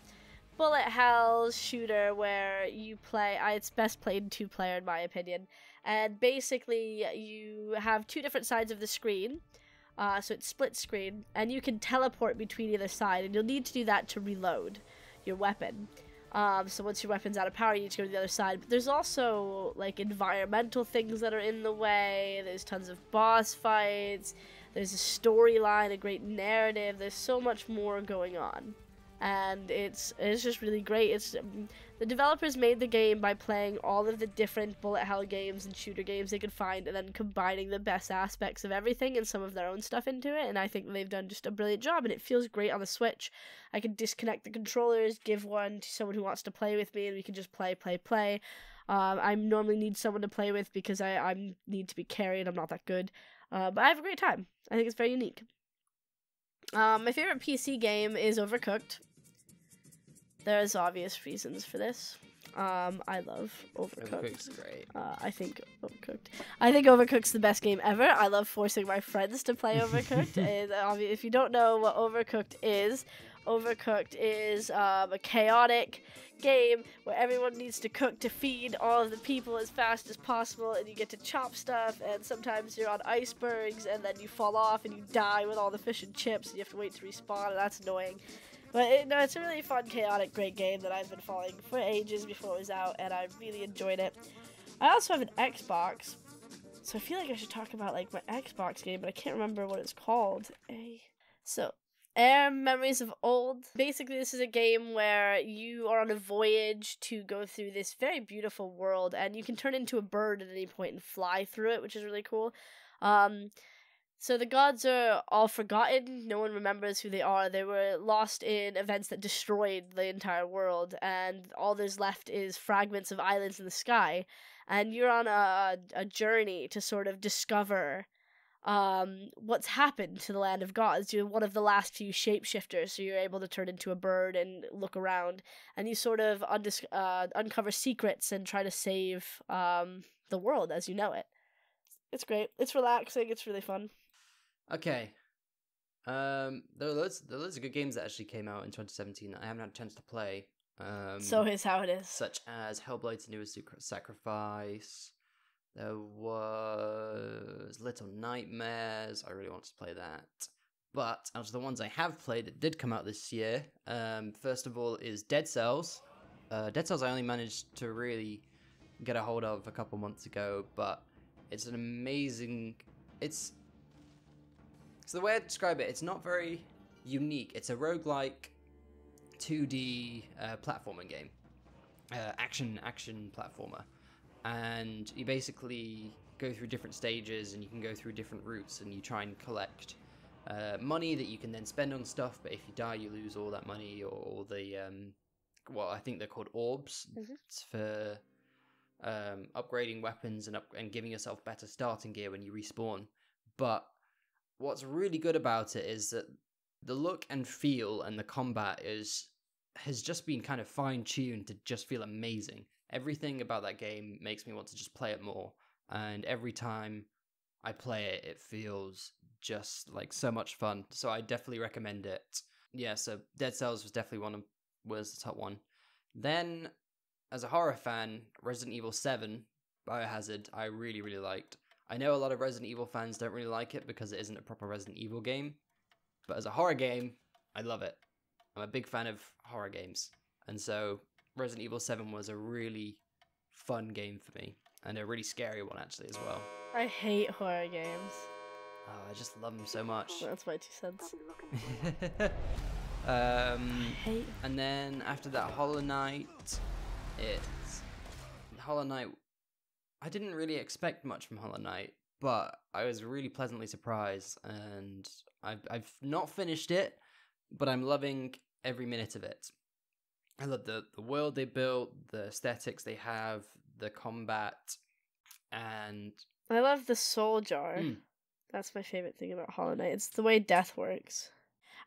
bullet hell shooter where you play, it's best played in 2-player in my opinion, and basically you have 2 different sides of the screen. So it's split screen, and you can teleport between either side, and you'll need to do that to reload your weapon. So once your weapon's out of power, you need to go to the other side. But there's also, like, environmental things that are in the way. There's tons of boss fights. There's a storyline, a great narrative. There's so much more going on. and it's just really great. It's the developers made the game by playing all of the different bullet hell games and shooter games they could find, and then combining the best aspects of everything and some of their own stuff into it. And I think they've done just a brilliant job, and it feels great on the Switch. I can disconnect the controllers, give one to someone who wants to play with me, and we can just play. I normally need someone to play with because I need to be carried. I'm not that good, but I have a great time. I think it's very unique. My favorite PC game is Overcooked. There's obvious reasons for this. I love Overcooked. Overcooked's great. I think Overcooked's the best game ever. I love forcing my friends to play Overcooked. And, if you don't know what Overcooked is a chaotic game where everyone needs to cook to feed all of the people as fast as possible, and you get to chop stuff, and sometimes you're on icebergs, and then you fall off and you die with all the fish and chips, and you have to wait to respawn, and that's annoying. But it's a really fun, chaotic, great game that I've been following for ages before it was out, and I really enjoyed it. I also have an Xbox, so I feel like I should talk about like my Xbox game, but I can't remember what it's called. Air Memories of Old. Basically, this is a game where you are on a voyage to go through this very beautiful world, and you can turn into a bird at any point and fly through it, which is really cool. So the gods are all forgotten. No one remembers who they are. They were lost in events that destroyed the entire world, and all there's left is fragments of islands in the sky. And you're on a journey to sort of discover what's happened to the land of gods. You're one of the last few shapeshifters, so you're able to turn into a bird and look around, and you sort of uncover secrets and try to save the world as you know it. It's great. It's relaxing. It's really fun. Okay. There are loads of good games that actually came out in 2017 that I haven't had a chance to play. So here's how it is. Such as Hellblade: Senua's Secret Sacrifice. There was Little Nightmares. I really want to play that. But out of the ones I have played that did come out this year, first of all is Dead Cells. Dead Cells I only managed to really get a hold of a couple months ago, but it's an amazing... So the way I describe it, it's not very unique. It's a roguelike 2D platforming game. Action platformer. And you basically go through different stages, and you can go through different routes, and you try and collect money that you can then spend on stuff, but if you die, you lose all that money, or all the, I think they're called orbs. Mm-hmm. It's for upgrading weapons and giving yourself better starting gear when you respawn. But what's really good about it is that the look and feel and the combat has just been kind of fine-tuned to just feel amazing. Everything about that game makes me want to just play it more, and every time I play it, it feels just like so much fun. So I definitely recommend it. Yeah, so Dead Cells was definitely was the top one. Then, as a horror fan, Resident Evil 7 Biohazard I really, really liked. I know a lot of Resident Evil fans don't really like it because it isn't a proper Resident Evil game, but as a horror game, I love it. I'm a big fan of horror games, and so Resident Evil 7 was a really fun game for me, and a really scary one actually as well. I hate horror games. Oh, I just love them so much. That's my 2 cents. And then after that, Hollow Knight. I didn't really expect much from Hollow Knight, but I was really pleasantly surprised, and I've not finished it, but I'm loving every minute of it. I love the world they built, the aesthetics they have, the combat, and... I love the soul jar. That's my favorite thing about Hollow Knight. It's the way death works.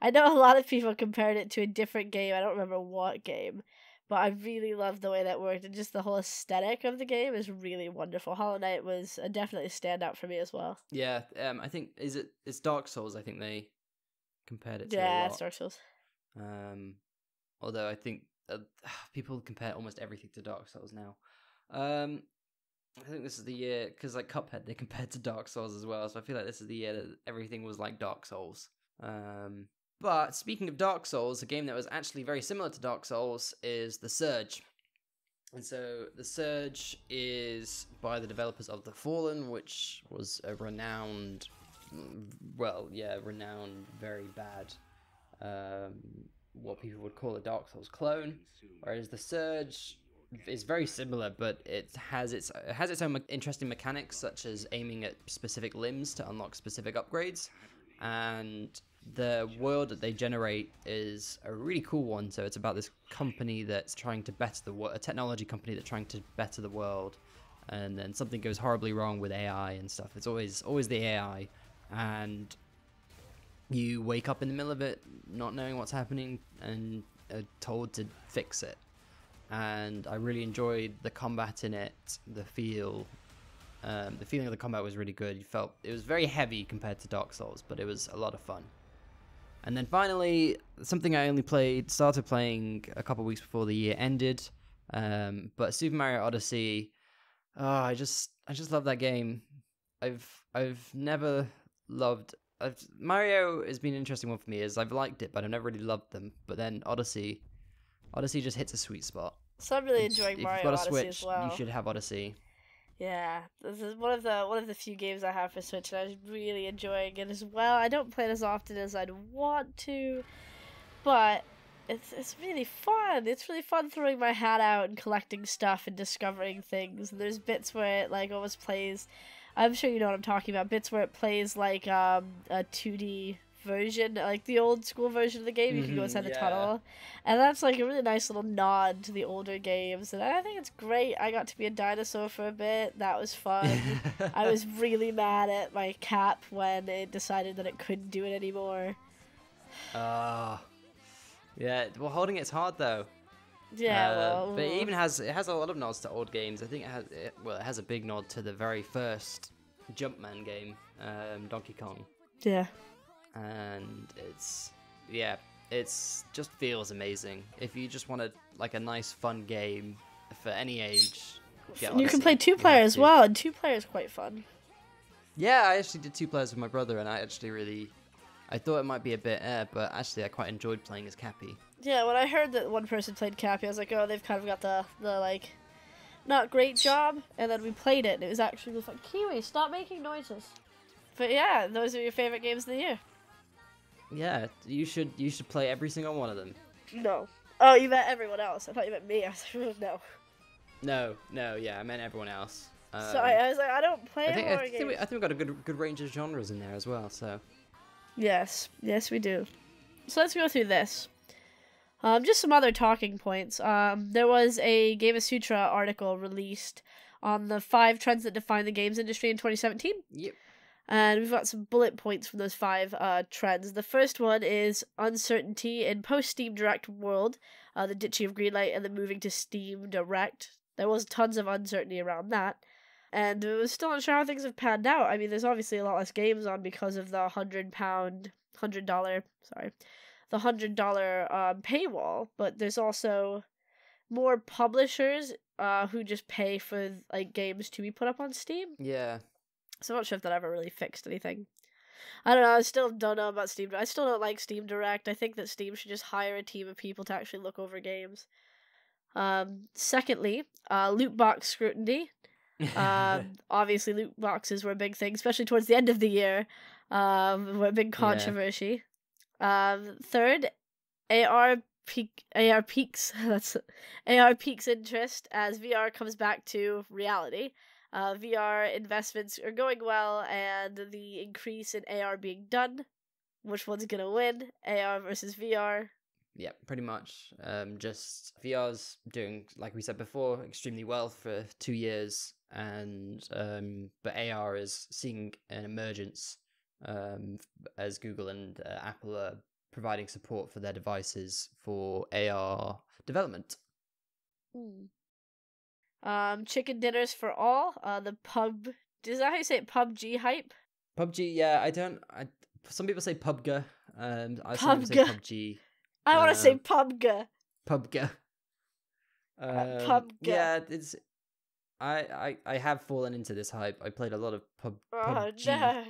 I know a lot of people compared it to a different game. I don't remember what game, but I really love the way that worked, and just the whole aesthetic of the game is really wonderful. Hollow Knight was definitely a standout for me as well. Yeah, I think it's Dark Souls. I think they compared it to. Yeah, it's Dark Souls. Although I think people compare almost everything to Dark Souls now. I think this is the year, because like Cuphead, they compared to Dark Souls as well. So I feel like this is the year that everything was like Dark Souls. But speaking of Dark Souls, a game that was actually very similar to Dark Souls is The Surge. And so The Surge is by the developers of The Fallen, which was a renowned, very bad what people would call a Dark Souls clone, whereas the Surge is very similar, but it has its own interesting mechanics, such as aiming at specific limbs to unlock specific upgrades, and the world that they generate is a really cool one. So it's about this company that's trying to better the world, a technology company that's trying to better the world, and then something goes horribly wrong with AI and stuff. It's always the AI, and you wake up in the middle of it not knowing what's happening and are told to fix it. And I really enjoyed the combat in it. The feeling of the combat was really good. You felt it was very heavy compared to Dark Souls, but it was a lot of fun. And then finally, something I only started playing a couple weeks before the year ended, but Super Mario Odyssey. Oh, I just love that game. I've never loved. Mario has been an interesting one for me, as I've liked it, but I've never really loved them. But then Odyssey just hits a sweet spot. So I'm really enjoying Mario If you've got a Odyssey Switch, as well. you should have Odyssey. Yeah, this is one of the few games I have for Switch, and I was really enjoying it as well. I don't play it as often as I'd want to, but it's really fun. It's really fun throwing my hat out and collecting stuff and discovering things. And there's bits where it like almost plays. I'm sure you know what I'm talking about. Bits where it plays like a 2D version, like the old school version of the game. You can go inside the tunnel, and that's like a really nice little nod to the older games, and I think it's great. I got to be a dinosaur for a bit. That was fun. I was really mad at my cap when it decided that it couldn't do it anymore. Yeah, well, holding it's hard though. Yeah, but it even has a lot of nods to old games. I think it has a big nod to the very first Jumpman game, Donkey Kong. Yeah. And it's just feels amazing. If you just want like a nice fun game for any age, you can play 2-player as well, and 2-player is quite fun. Yeah, I actually did 2 players with my brother, and I thought it might be a bit but actually I quite enjoyed playing as Cappy. Yeah, when I heard that one person played Cappy, I was like, oh, they've kind of got the like not great job, and then we played it, and it was actually really fun. Kiwi, stop making noises. But yeah, those are your favorite games of the year. Yeah, you should play every single one of them. No. Oh, you meant everyone else. I thought you meant me. I was like, no. No, yeah, I meant everyone else. Sorry, I was like, I don't play horror games. I think we've got a good range of genres in there as well, so. Yes, we do. So let's go through this. Just some other talking points. There was a Game Sutra article released on the 5 trends that define the games industry in 2017. Yep. And we've got some bullet points from those 5 trends. The first one is uncertainty in post-Steam Direct world, the ditching of Greenlight and the moving to Steam Direct. There was tons of uncertainty around that. And we're still not sure how things have panned out. I mean, there's obviously a lot less games on because of the $100 paywall, but there's also more publishers who just pay for like games to be put up on Steam. Yeah. So I'm not sure if that ever really fixed anything. I don't know. I still don't know about Steam. I still don't like Steam Direct. I think that Steam should just hire a team of people to actually look over games. Secondly, loot box scrutiny. Obviously, loot boxes were a big thing, especially towards the end of the year. Were a big controversy. Yeah. Third, AR peaks. That's AR peaks interest as VR comes back to reality. VR investments are going well, and the increase in AR being done. Which one's gonna win? AR versus VR? Yeah, pretty much. Just VR's doing, like we said before, extremely well for 2 years, and but AR is seeing an emergence as Google and Apple are providing support for their devices for AR development. Chicken dinners for all. Is that how you say it? PubG hype? PubG, yeah. Some people say PubG. Some people say PubG. I want to say PubG. PubG. PubG. Yeah, it's. I have fallen into this hype. I played a lot of PubG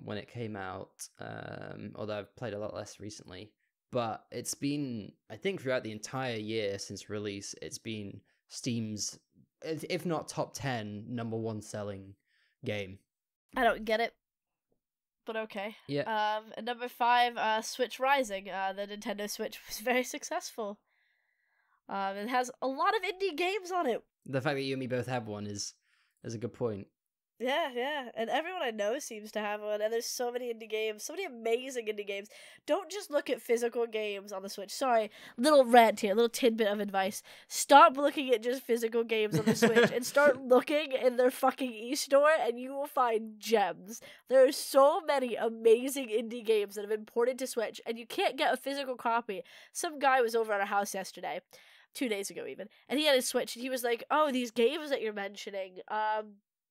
when it came out. Although I've played a lot less recently. But it's been, I think, throughout the entire year since release, it's been Steam's, if not top 10, number 1 selling game. I don't get it. but okay. Yeah. And number 5, Switch Rising. The Nintendo Switch was very successful. It has a lot of indie games on it. The fact that you and me both have one is a good point. Yeah, and everyone I know seems to have one, and there's so many indie games, so many amazing indie games. Don't just look at physical games on the Switch. Sorry, little rant here, little tidbit of advice. Stop looking at just physical games on the Switch and start looking in their fucking e-store, and you will find gems. There are so many amazing indie games that have been ported to Switch, and you can't get a physical copy. Some guy was over at our house yesterday, 2 days ago even, and he had his Switch, and he was like, "Oh, these games that you're mentioning,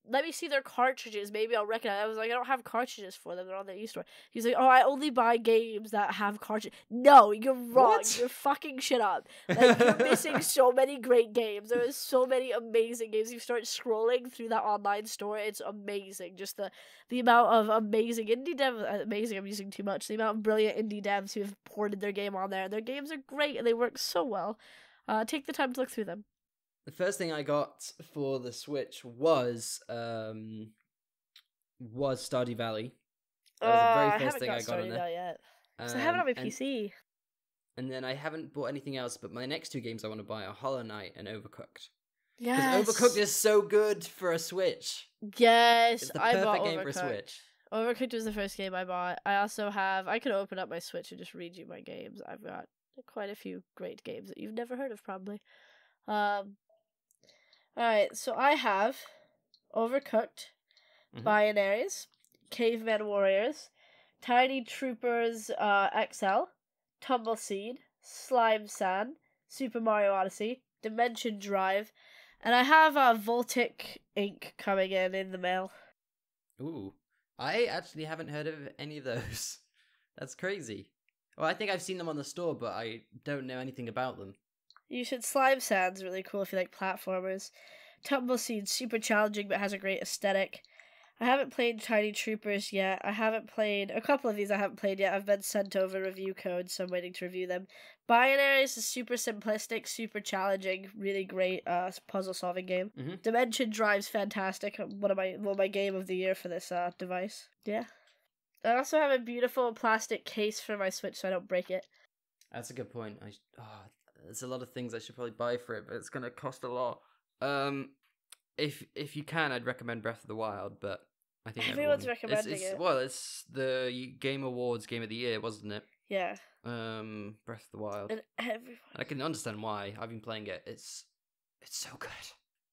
let me see their cartridges. Maybe I'll recognize." I was like, "I don't have cartridges for them. They're on the e-store." He's like, "Oh, I only buy games that have cartridges." No, you're wrong. What? You're fucking shit up. Like, you're missing so many great games. There is so many amazing games. You start scrolling through that online store, it's amazing. Just the amount of amazing indie devs. Amazing, I'm using too much. The amount of brilliant indie devs who have ported their game on there. Their games are great and they work so well. Take the time to look through them. The first thing I got for the Switch was Stardew Valley. That was the very first thing I got on there. Yet. I have it on my PC. And then I haven't bought anything else, but my next 2 games I want to buy are Hollow Knight and Overcooked. Yes. Because Overcooked is so good for a Switch. Yes, It's the I bought perfect game Overcooked. for a Switch. Overcooked was the first game I bought. I also have... I could open up my Switch and just read you my games. I've got quite a few great games that you've never heard of, probably. Alright, so I have Overcooked, Binaries, Caveman Warriors, Tiny Troopers XL, Tumbleseed, Slime Sand, Super Mario Odyssey, Dimension Drive, and I have Voltic Inc. coming in the mail. Ooh. I actually haven't heard of any of those. That's crazy. Well, I think I've seen them on the store, but I don't know anything about them. You should. Slime Sand's really cool if you like platformers. Tumbleseed's super challenging but has a great aesthetic. I haven't played Tiny Troopers yet. I haven't played... A couple of these I haven't played yet. I've been sent over review codes, so I'm waiting to review them. Binaries is super simplistic, super challenging, really great puzzle-solving game. Mm-hmm. Dimension Drive's fantastic. One of my game of the year for this device. Yeah. I also have a beautiful plastic case for my Switch so I don't break it. That's a good point. There's a lot of things I should probably buy for it, but it's going to cost a lot. If you can, I'd recommend Breath of the Wild, but I think everyone's recommending it. Well, it's the Game Awards Game of the Year, wasn't it? Yeah. Breath of the Wild. And everyone... I can understand why. I've been playing it. It's so good.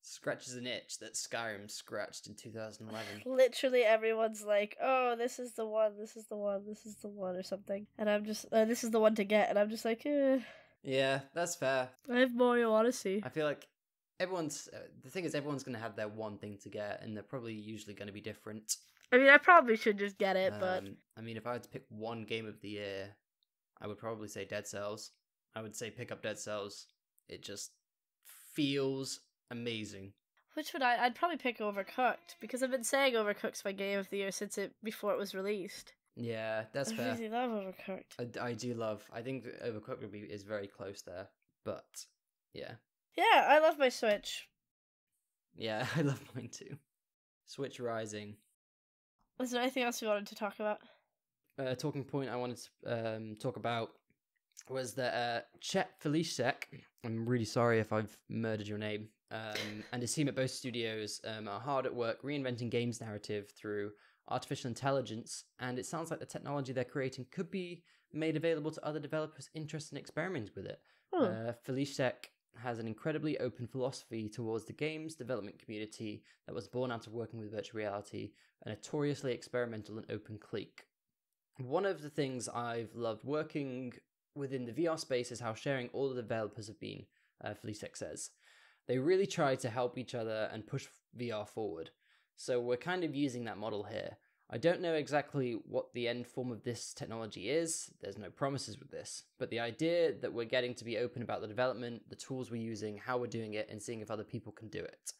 Scratches an itch that Skyrim scratched in 2011. Literally everyone's like, "Oh, this is the one, this is the one, this is the one," or something. And I'm just, this is the one to get. And I'm just like, Yeah, that's fair. I have Mario Odyssey. I feel like the thing is, everyone's going to have their one thing to get, and they're probably usually going to be different. I mean, I probably should just get it, but... I mean, if I had to pick one game of the year, I would probably say Dead Cells. I would say pick up Dead Cells. It just feels amazing. Which would I'd probably pick Overcooked, because I've been saying Overcooked's my game of the year before it was released. Yeah, that's fair. I really love Overcooked. I do love. I think Overcooked is very close there, but yeah. Yeah, I love my Switch. Yeah, I love mine too. Switch Rising. Was there anything else you wanted to talk about? A talking point I wanted to talk about was that Chet Felicek, I'm really sorry if I've murdered your name, and his team at both studios are hard at work reinventing games narrative through artificial intelligence, and it sounds like the technology they're creating could be made available to other developers interested in experimenting with it. Felicek has an incredibly open philosophy towards the games development community that was born out of working with virtual reality, a notoriously experimental and open clique. One of the things I've loved working within the VR space is how sharing all the developers have been, Felicek says. They really try to help each other and push VR forward. So we're kind of using that model here. I don't know exactly what the end form of this technology is, there's no promises with this, but the idea that we're getting to be open about the development, the tools we're using, how we're doing it, and seeing if other people can do it.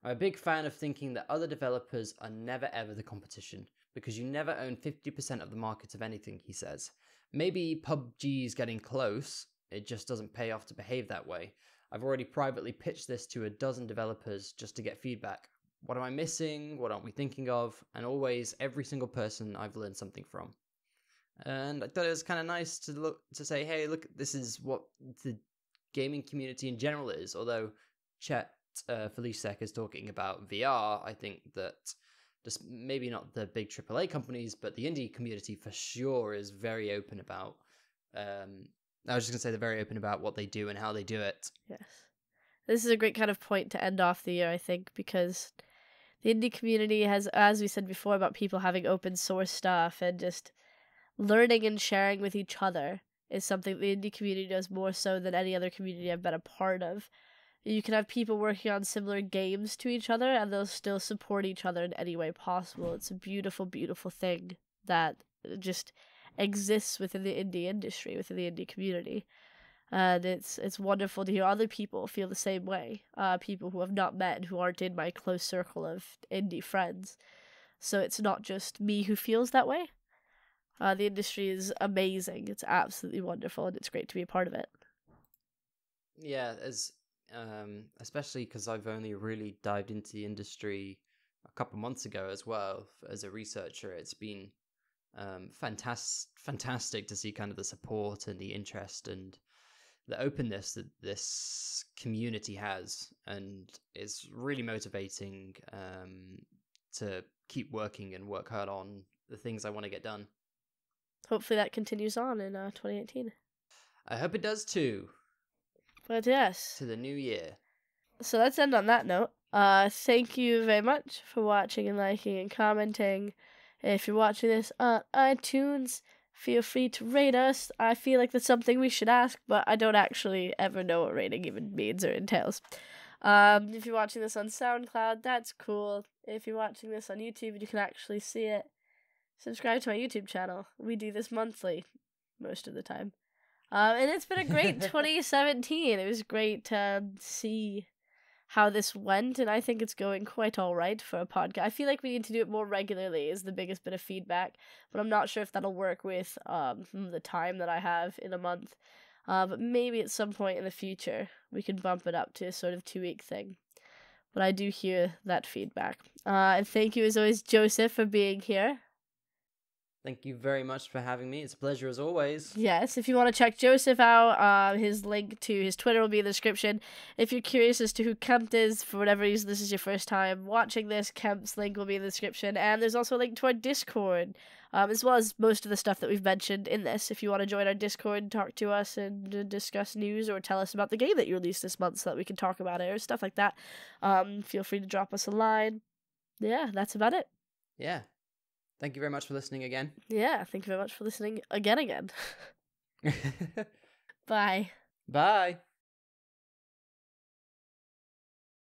I'm a big fan of thinking that other developers are never ever the competition, because you never own 50% of the market of anything, he says. Maybe PubG is getting close, it just doesn't pay off to behave that way. I've already privately pitched this to a dozen developers just to get feedback. what am I missing? What aren't we thinking of? And always, every single person I've learned something from. And I thought it was kind of nice to say, hey, look, this is what the gaming community in general is. Although Chet Felicek is talking about VR, I think that just maybe not the big AAA companies, but the indie community for sure is very open about. I was just gonna say they're very open about what they do and how they do it. Yes, this is a great kind of point to end off the year, I think, because the indie community has, as we said before, about people having open source stuff and just learning and sharing with each other is something the indie community does more so than any other community I've been a part of. You can have people working on similar games to each other and they'll still support each other in any way possible. It's a beautiful, beautiful thing that just exists within the indie industry, within the indie community. And it's wonderful to hear other people feel the same way. People who have not met and who aren't in my close circle of indie friends. So it's not just me who feels that way. The industry is amazing. It's absolutely wonderful, and it's great to be a part of it. Yeah, especially because I've only really dived into the industry a couple months ago as well as a researcher. It's been fantastic to see kind of the support and the interest and the openness that this community has, and it's really motivating to keep working and work hard on the things I want to get done. Hopefully that continues on in 2018. I hope it does too. But yes. To the new year. So let's end on that note. Thank you very much for watching and liking and commenting. If you're watching this on iTunes, feel free to rate us. I feel like that's something we should ask, but I don't actually ever know what rating even means or entails. If you're watching this on SoundCloud, that's cool. If you're watching this on YouTube and you can actually see it, subscribe to my YouTube channel. We do this monthly, most of the time. And it's been a great 2017. It was great to see how this went, and I think it's going quite all right for a podcast. I feel like we need to do it more regularly is the biggest bit of feedback, but I'm not sure if that'll work with the time that I have in a month. But maybe at some point in the future, we can bump it up to a sort of 2-week thing. But I do hear that feedback. And thank you as always, Joseph, for being here. Thank you very much for having me. It's a pleasure as always. Yes, if you want to check Joseph out, his link to his Twitter will be in the description. If you're curious as to who Kemp is, for whatever reason this is your first time watching this, Kemp's link will be in the description. And there's also a link to our Discord, as well as most of the stuff that we've mentioned in this. If you want to join our Discord and talk to us and discuss news or tell us about the game that you released this month so that we can talk about it or stuff like that, feel free to drop us a line. Yeah, that's about it. Yeah. Thank you very much for listening again. Yeah, thank you very much for listening again. Bye. Bye.